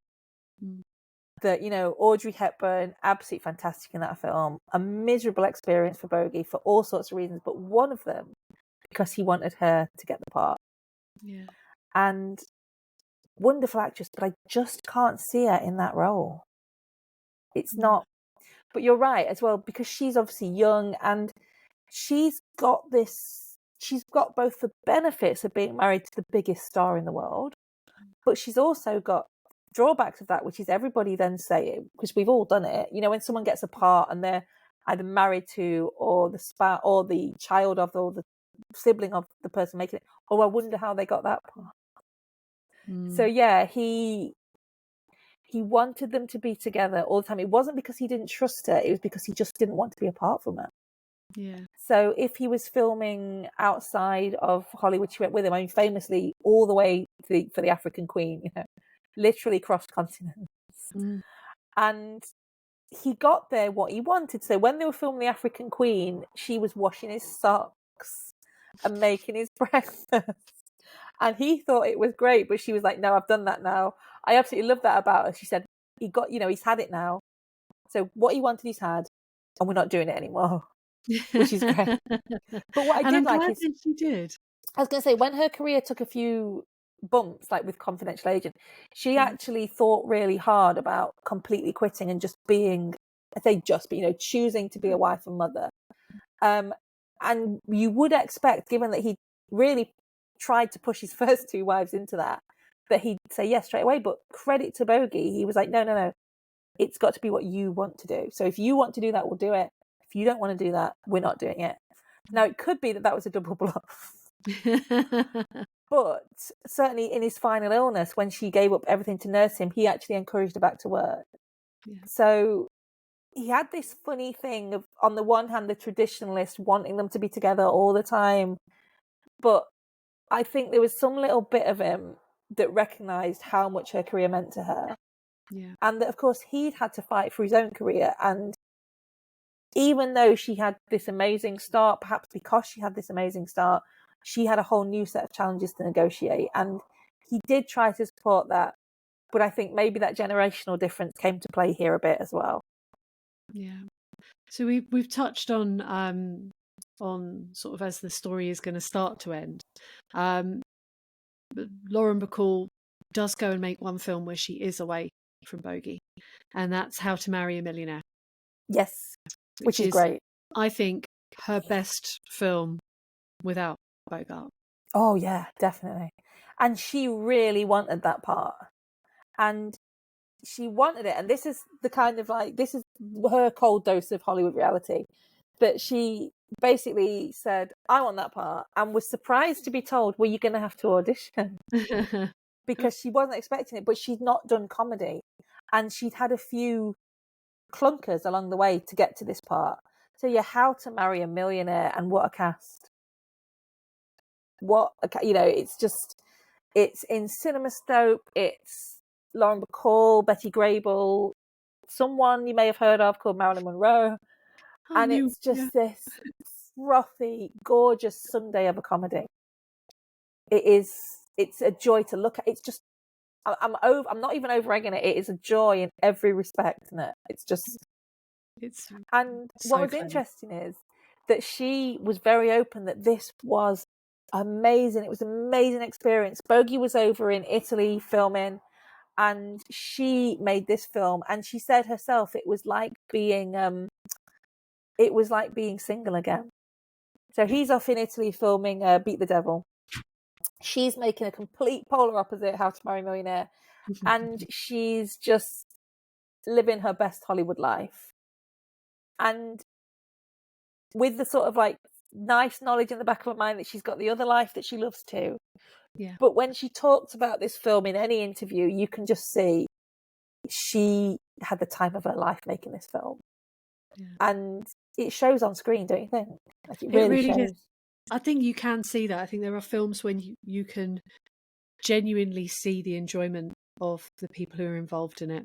S2: That, you know, Audrey Hepburn, absolutely fantastic in that film. A miserable experience for Bogie for all sorts of reasons, but one of them because he wanted her to get the part.
S1: Yeah.
S2: And wonderful actress, but I just can't see her in that role. It's not. But you're right as well, because she's obviously young, and she's got both the benefits of being married to the biggest star in the world, but she's also got drawbacks of that, which is everybody then saying, because we've all done it, you know, when someone gets a part and they're either married to, or the spouse, or the child of, or the sibling of the person making it, I wonder how they got that part. So he he wanted them to be together all the time. It wasn't because he didn't trust her, it was because he just didn't want to be apart from her.
S1: Yeah.
S2: So if he was filming outside of Hollywood, she went with him. I mean, famously, all the way for the African Queen, literally crossed continents. And he got there what he wanted. So when they were filming the African Queen, she was washing his socks and making his breakfast. And he thought it was great, but she was like, no, I've done that now. I absolutely love that about her. She said, he's had it now. So what he wanted, he's had, and we're not doing it anymore. Which is great. But what I did like is,
S1: she did. I
S2: was going to say, when her career took a few bumps, like with Confidential Agent, she actually thought really hard about completely quitting and just being, choosing to be a wife and mother. And you would expect, given that he really tried to push his first two wives into that he'd say yes straight away. But credit to Bogie, he was like, no, it's got to be what you want to do. So if you want to do that, we'll do it. If you don't want to do that, we're not doing it. Now, it could be that was a double bluff. But certainly in his final illness, when she gave up everything to nurse him, he actually encouraged her back to work. Yeah. So he had this funny thing of, on the one hand, the traditionalist wanting them to be together all the time. But I think there was some little bit of him that recognised how much her career meant to her.
S1: Yeah.
S2: And that, of course, he'd had to fight for his own career. And even though she had this amazing start, perhaps because she had this amazing start, she had a whole new set of challenges to negotiate. And he did try to support that. But I think maybe that generational difference came to play here a bit as well.
S1: Yeah. So we've touched on sort of as the story is going to start to end. But Lauren Bacall does go and make one film where she is away from Bogie, and that's How to Marry a Millionaire.
S2: Yes, which is great.
S1: I think her best film without Bogart.
S2: Oh yeah, definitely. And she really wanted that part. And she wanted it. And this is the kind of this is her cold dose of Hollywood reality. That she basically said, I want that part, and was surprised to be told, well, you're going to have to audition. Because she wasn't expecting it, but she'd not done comedy. And she'd had a few clunkers along the way to get to this part. So yeah, How to Marry a Millionaire, and what a cast. It's in CinemaScope, it's Lauren Bacall, Betty Grable, someone you may have heard of called Marilyn Monroe. It's just this frothy, gorgeous Sunday of a comedy. It's a joy to look at. It's just, I'm not even over-egging it. It is a joy in every respect, isn't it? What was interesting is that she was very open that this was amazing. It was an amazing experience. Bogie was over in Italy filming, and she made this film, and she said herself it was like being single again. So he's off in Italy filming Beat the Devil. She's making a complete polar opposite, How to Marry a Millionaire, and she's just living her best Hollywood life. And with the sort of nice knowledge in the back of her mind that she's got the other life that she loves too.
S1: Yeah.
S2: But when she talked about this film in any interview, you can just see she had the time of her life making this film. Yeah. And it shows on screen, don't you think? It really shows.
S1: Is. I think you can see that. I think there are films when you can genuinely see the enjoyment of the people who are involved in it.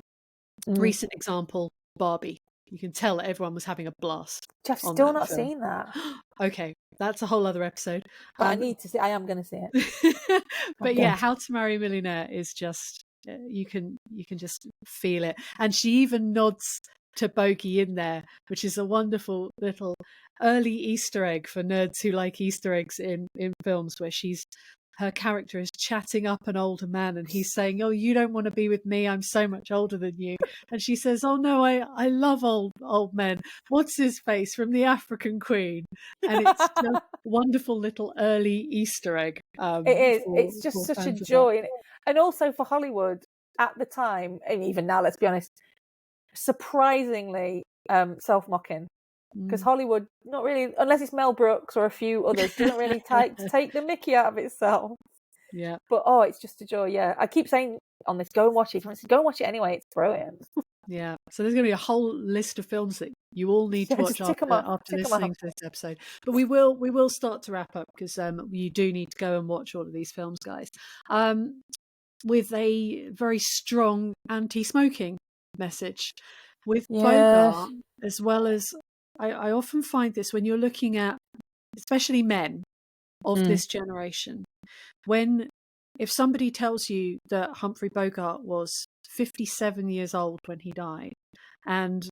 S1: Recent example, Barbie. You can tell that everyone was having a blast.
S2: I've still not seen that.
S1: Okay, that's a whole other episode.
S2: But I need to see. I am going to see it.
S1: But yeah, How to Marry a Millionaire is just you can just feel it, and she even nods to Bogie in there, which is a wonderful little early Easter egg for nerds who like Easter eggs in films, where her character is chatting up an older man, and he's saying, oh, you don't want to be with me, I'm so much older than you. And she says, oh no, I love old men. What's his face from the African Queen? And it's just a wonderful little early Easter egg.
S2: It is. It's just such a joy. And also for Hollywood at the time, and even now, let's be honest, surprisingly self-mocking. Because Hollywood, not really, unless it's Mel Brooks or a few others, doesn't really take the mickey out of itself.
S1: Yeah.
S2: But it's just a joy. Yeah, I keep saying on this, go and watch it. If you want to go and watch it anyway, it's brilliant.
S1: Yeah. So there's going to be a whole list of films that you all need to watch
S2: Just tick them off.
S1: after
S2: Tick them off.
S1: listening to this episode. But we will start to wrap up because you do need to go and watch all of these films, guys. With a very strong anti-smoking message, with
S2: Yeah.
S1: Bogart, as well as I often find this when you're looking at, especially men of this generation, if somebody tells you that Humphrey Bogart was 57 years old when he died, and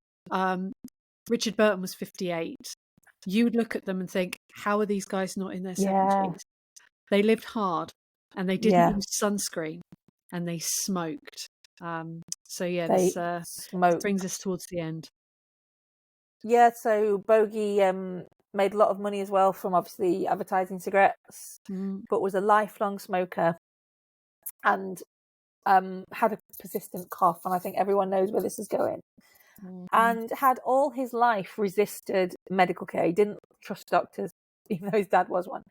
S1: Richard Burton was 58, you would look at them and think, how are these guys not in their 70s? They lived hard, and they didn't use sunscreen, and they smoked. So yeah, this brings us towards the end.
S2: Yeah, so Bogie made a lot of money as well from obviously advertising cigarettes, but was a lifelong smoker and had a persistent cough. And I think everyone knows where this is going. And had all his life resisted medical care. He didn't trust doctors, even though his dad was one.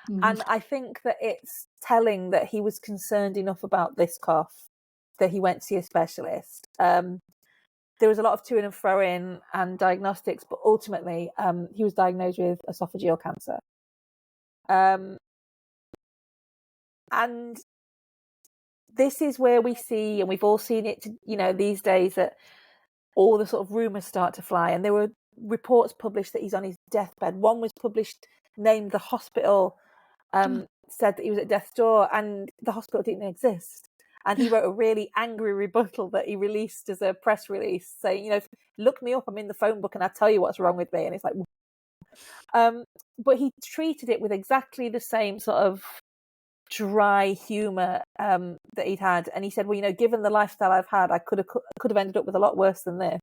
S2: And I think that it's telling that he was concerned enough about this cough that he went to see a specialist. There was a lot of to and fro-in and diagnostics, but ultimately he was diagnosed with esophageal cancer. And this is where we see, and we've all seen it, these days, that all the sort of rumours start to fly. And there were reports published that he's on his deathbed. One was published, named the hospital, said that he was at death's door, and the hospital didn't exist. And he wrote a really angry rebuttal that he released as a press release saying, look me up, I'm in the phone book and I'll tell you what's wrong with me. And it's like, but he treated it with exactly the same sort of dry humour that he'd had. And he said, well, given the lifestyle I've had, I could have ended up with a lot worse than this.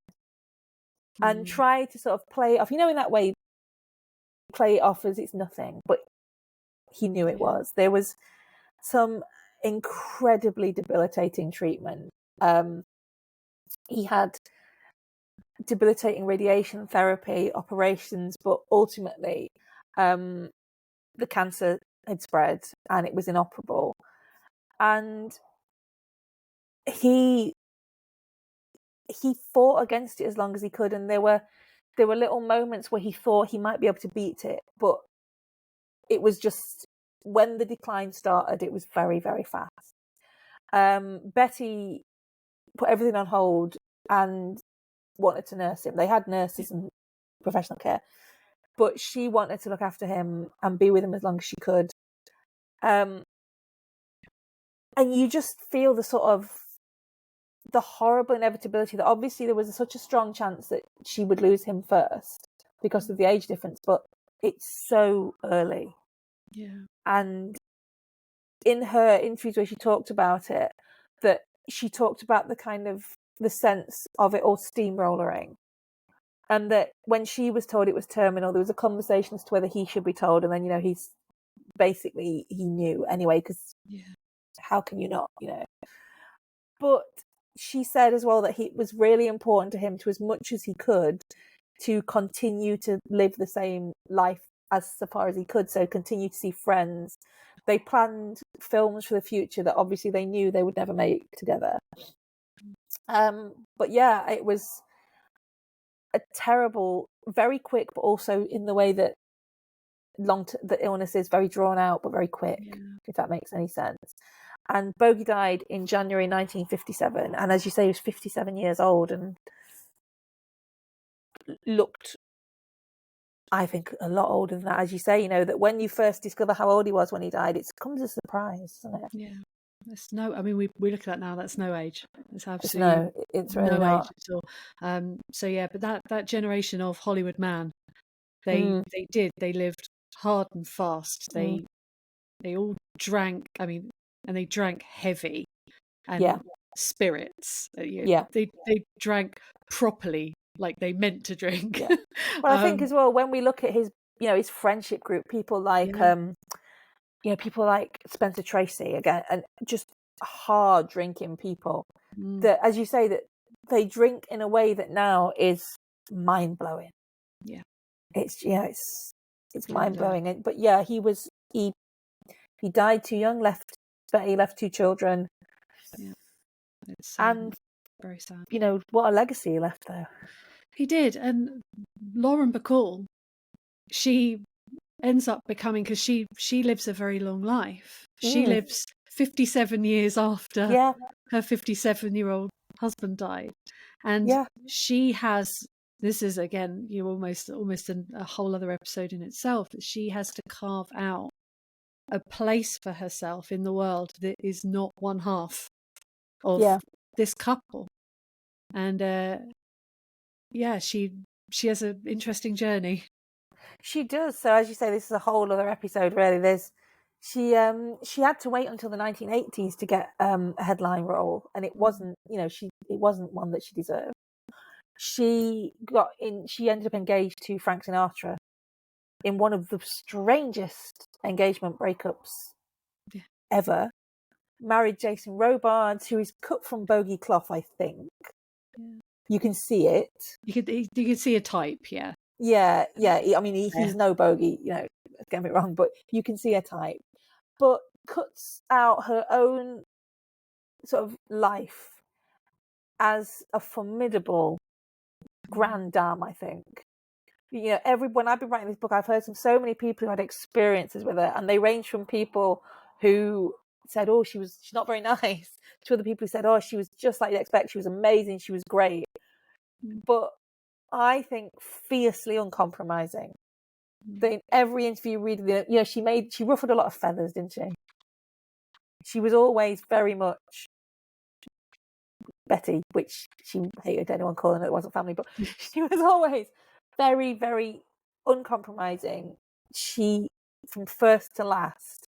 S2: And tried to sort of play it off, in that way, play it off as it's nothing. But he knew it was. There was some incredibly debilitating treatment. He had debilitating radiation therapy, operations, but ultimately the cancer had spread and it was inoperable. And he fought against it as long as he could, and there were little moments where he thought he might be able to beat it, but it was just, when the decline started, it was very, very fast. Betty put everything on hold and wanted to nurse him. They had nurses and professional care, but she wanted to look after him and be with him as long as she could. And you just feel the horrible inevitability that obviously there was such a strong chance that she would lose him first because of the age difference, but it's so early.
S1: Yeah.
S2: And in her interviews where she talked about it, that she talked about the sense of it all steamrollering, and that when she was told it was terminal, there was a conversation as to whether he should be told, and then he's basically, he knew anyway, because how can you not, But she said as well that it was really important to him, to as much as he could, to continue to live the same life as so far as he could, so continue to see friends. They planned films for the future that obviously they knew they would never make together. But yeah, it was a terrible, very quick, but also in the way that the illness is very drawn out but very quick, if that makes any sense. And Bogie died in January 1957, and as you say, he was 57 years old and looked, I think, a lot older than that. As you say, that when you first discover how old he was when he died, it comes as a surprise, doesn't it?
S1: Yeah. We look at that now, that's no age. It's absolutely
S2: it's really
S1: no
S2: not.
S1: age at all. So yeah, but that generation of Hollywood man, they lived hard and fast. They all drank, and they drank heavy and spirits. They drank properly, like they meant to drink.
S2: Yeah. Well, I think as well, when we look at his friendship group, people like people like Spencer Tracy, again, and just hard drinking people that, as you say, that they drink in a way that now is mind blowing.
S1: Yeah,
S2: it's mind blowing. But yeah, he died too young, left Betty left 2 children.
S1: Yeah, it's
S2: And,
S1: very sad.
S2: you know, what a legacy he left there.
S1: He did. And Lauren Bacall, she ends up becoming, because she lives a very long life. She lives 57 years after
S2: Yeah,
S1: her 57-year-old husband died. And
S2: yeah,
S1: she has, this is again, you almost a whole other episode in itself, that she has to carve out a place for herself in the world that is not one half of
S2: yeah.
S1: this couple. And yeah, she has an interesting journey.
S2: She does. So as you say, this is a whole other episode, really. She had to wait until the 1980s to get a headline role, and it wasn't, you know, it wasn't one that she deserved. She ended up engaged to Frank Sinatra in one of the strangest engagement breakups ever. Married Jason Robards, who is cut from Bogie cloth, I think. Yeah. You can see it.
S1: You could see a type, yeah.
S2: Yeah. I mean, he's no Bogie, you know, don't get me wrong, but you can see a type. But cuts out her own sort of life as a formidable grande dame, I think. You know, when I've been writing this book, I've heard from so many people who had experiences with her, and they range from people who said, "Oh, she's not very nice," to other people who said, "Oh, she was just like you'd expect. She was amazing. She was great." But I think fiercely uncompromising. In every interview reading, you know, she ruffled a lot of feathers, didn't she? She was always very much Betty, which she hated anyone calling her. It wasn't family, but she was always very, very uncompromising. She, from first to last,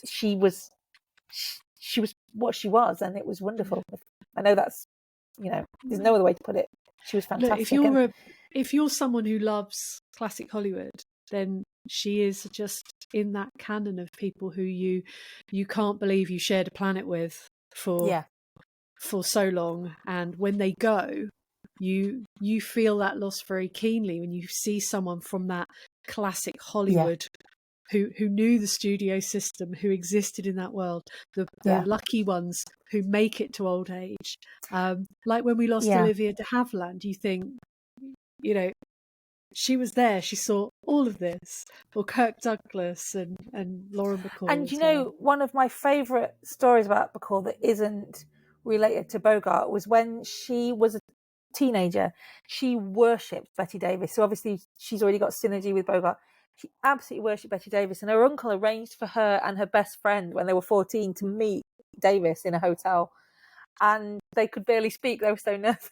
S2: she was what she was, and it was wonderful. I know that's, you know, there's no other way to put it. She was fantastic.
S1: Look, if you're someone who loves classic Hollywood, then she is just in that canon of people who you can't believe you shared a planet with for so long, and when they go, you feel that loss very keenly when you see someone from that classic Hollywood who knew the studio system, who existed in that world, the lucky ones who make it to old age. Like when we lost Olivia de Havilland, you think, you know, she was there, she saw all of this. Or Kirk Douglas and Lauren Bacall.
S2: And you know, one of my favourite stories about Bacall that isn't related to Bogart was when she was a teenager, she worshipped Betty Davis. So obviously she's already got synergy with Bogart. She absolutely worshipped Betty Davis, and her uncle arranged for her and her best friend when they were 14 to meet Davis in a hotel, and they could barely speak. They were so nervous.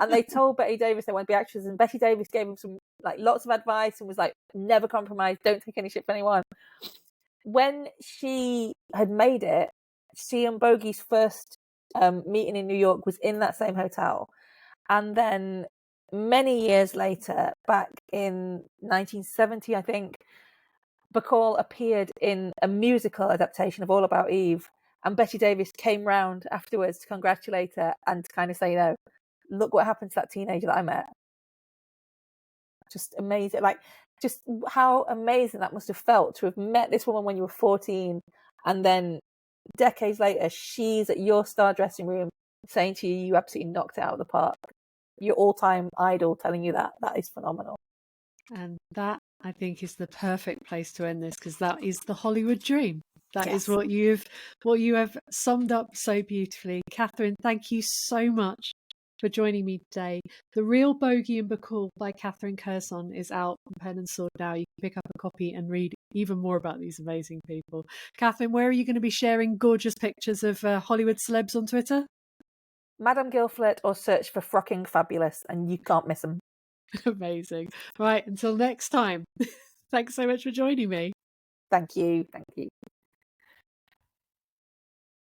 S2: And they told Betty Davis they wanted to be actresses, and Betty Davis gave them lots of advice and was like, never compromise, don't take any shit from anyone. When she had made it, she and Bogie's first meeting in New York was in that same hotel. And then many years later, back in 1970, I think, Bacall appeared in a musical adaptation of All About Eve, and Betty Davis came round afterwards to congratulate her and to kind of say, you know, look what happened to that teenager that I met. Just amazing. Like, just how amazing that must have felt to have met this woman when you were 14, and then decades later, she's at your star dressing room saying to you, you absolutely knocked it out of the park. Your all-time idol telling you that. That is phenomenal.
S1: And that, I think, is the perfect place to end this, because that is the Hollywood dream. That is what you have summed up so beautifully. Catherine, thank you so much for joining me today. The Real Bogie and Bacall by Catherine Curzon is out on Pen and Sword now. You can pick up a copy and read even more about these amazing people. Catherine, where are you going to be sharing gorgeous pictures of Hollywood celebs on Twitter?
S2: Madame Guilford, or search for Frocking Fabulous, and you can't miss them.
S1: Amazing. Right, until next time. Thanks so much for joining me.
S2: Thank you.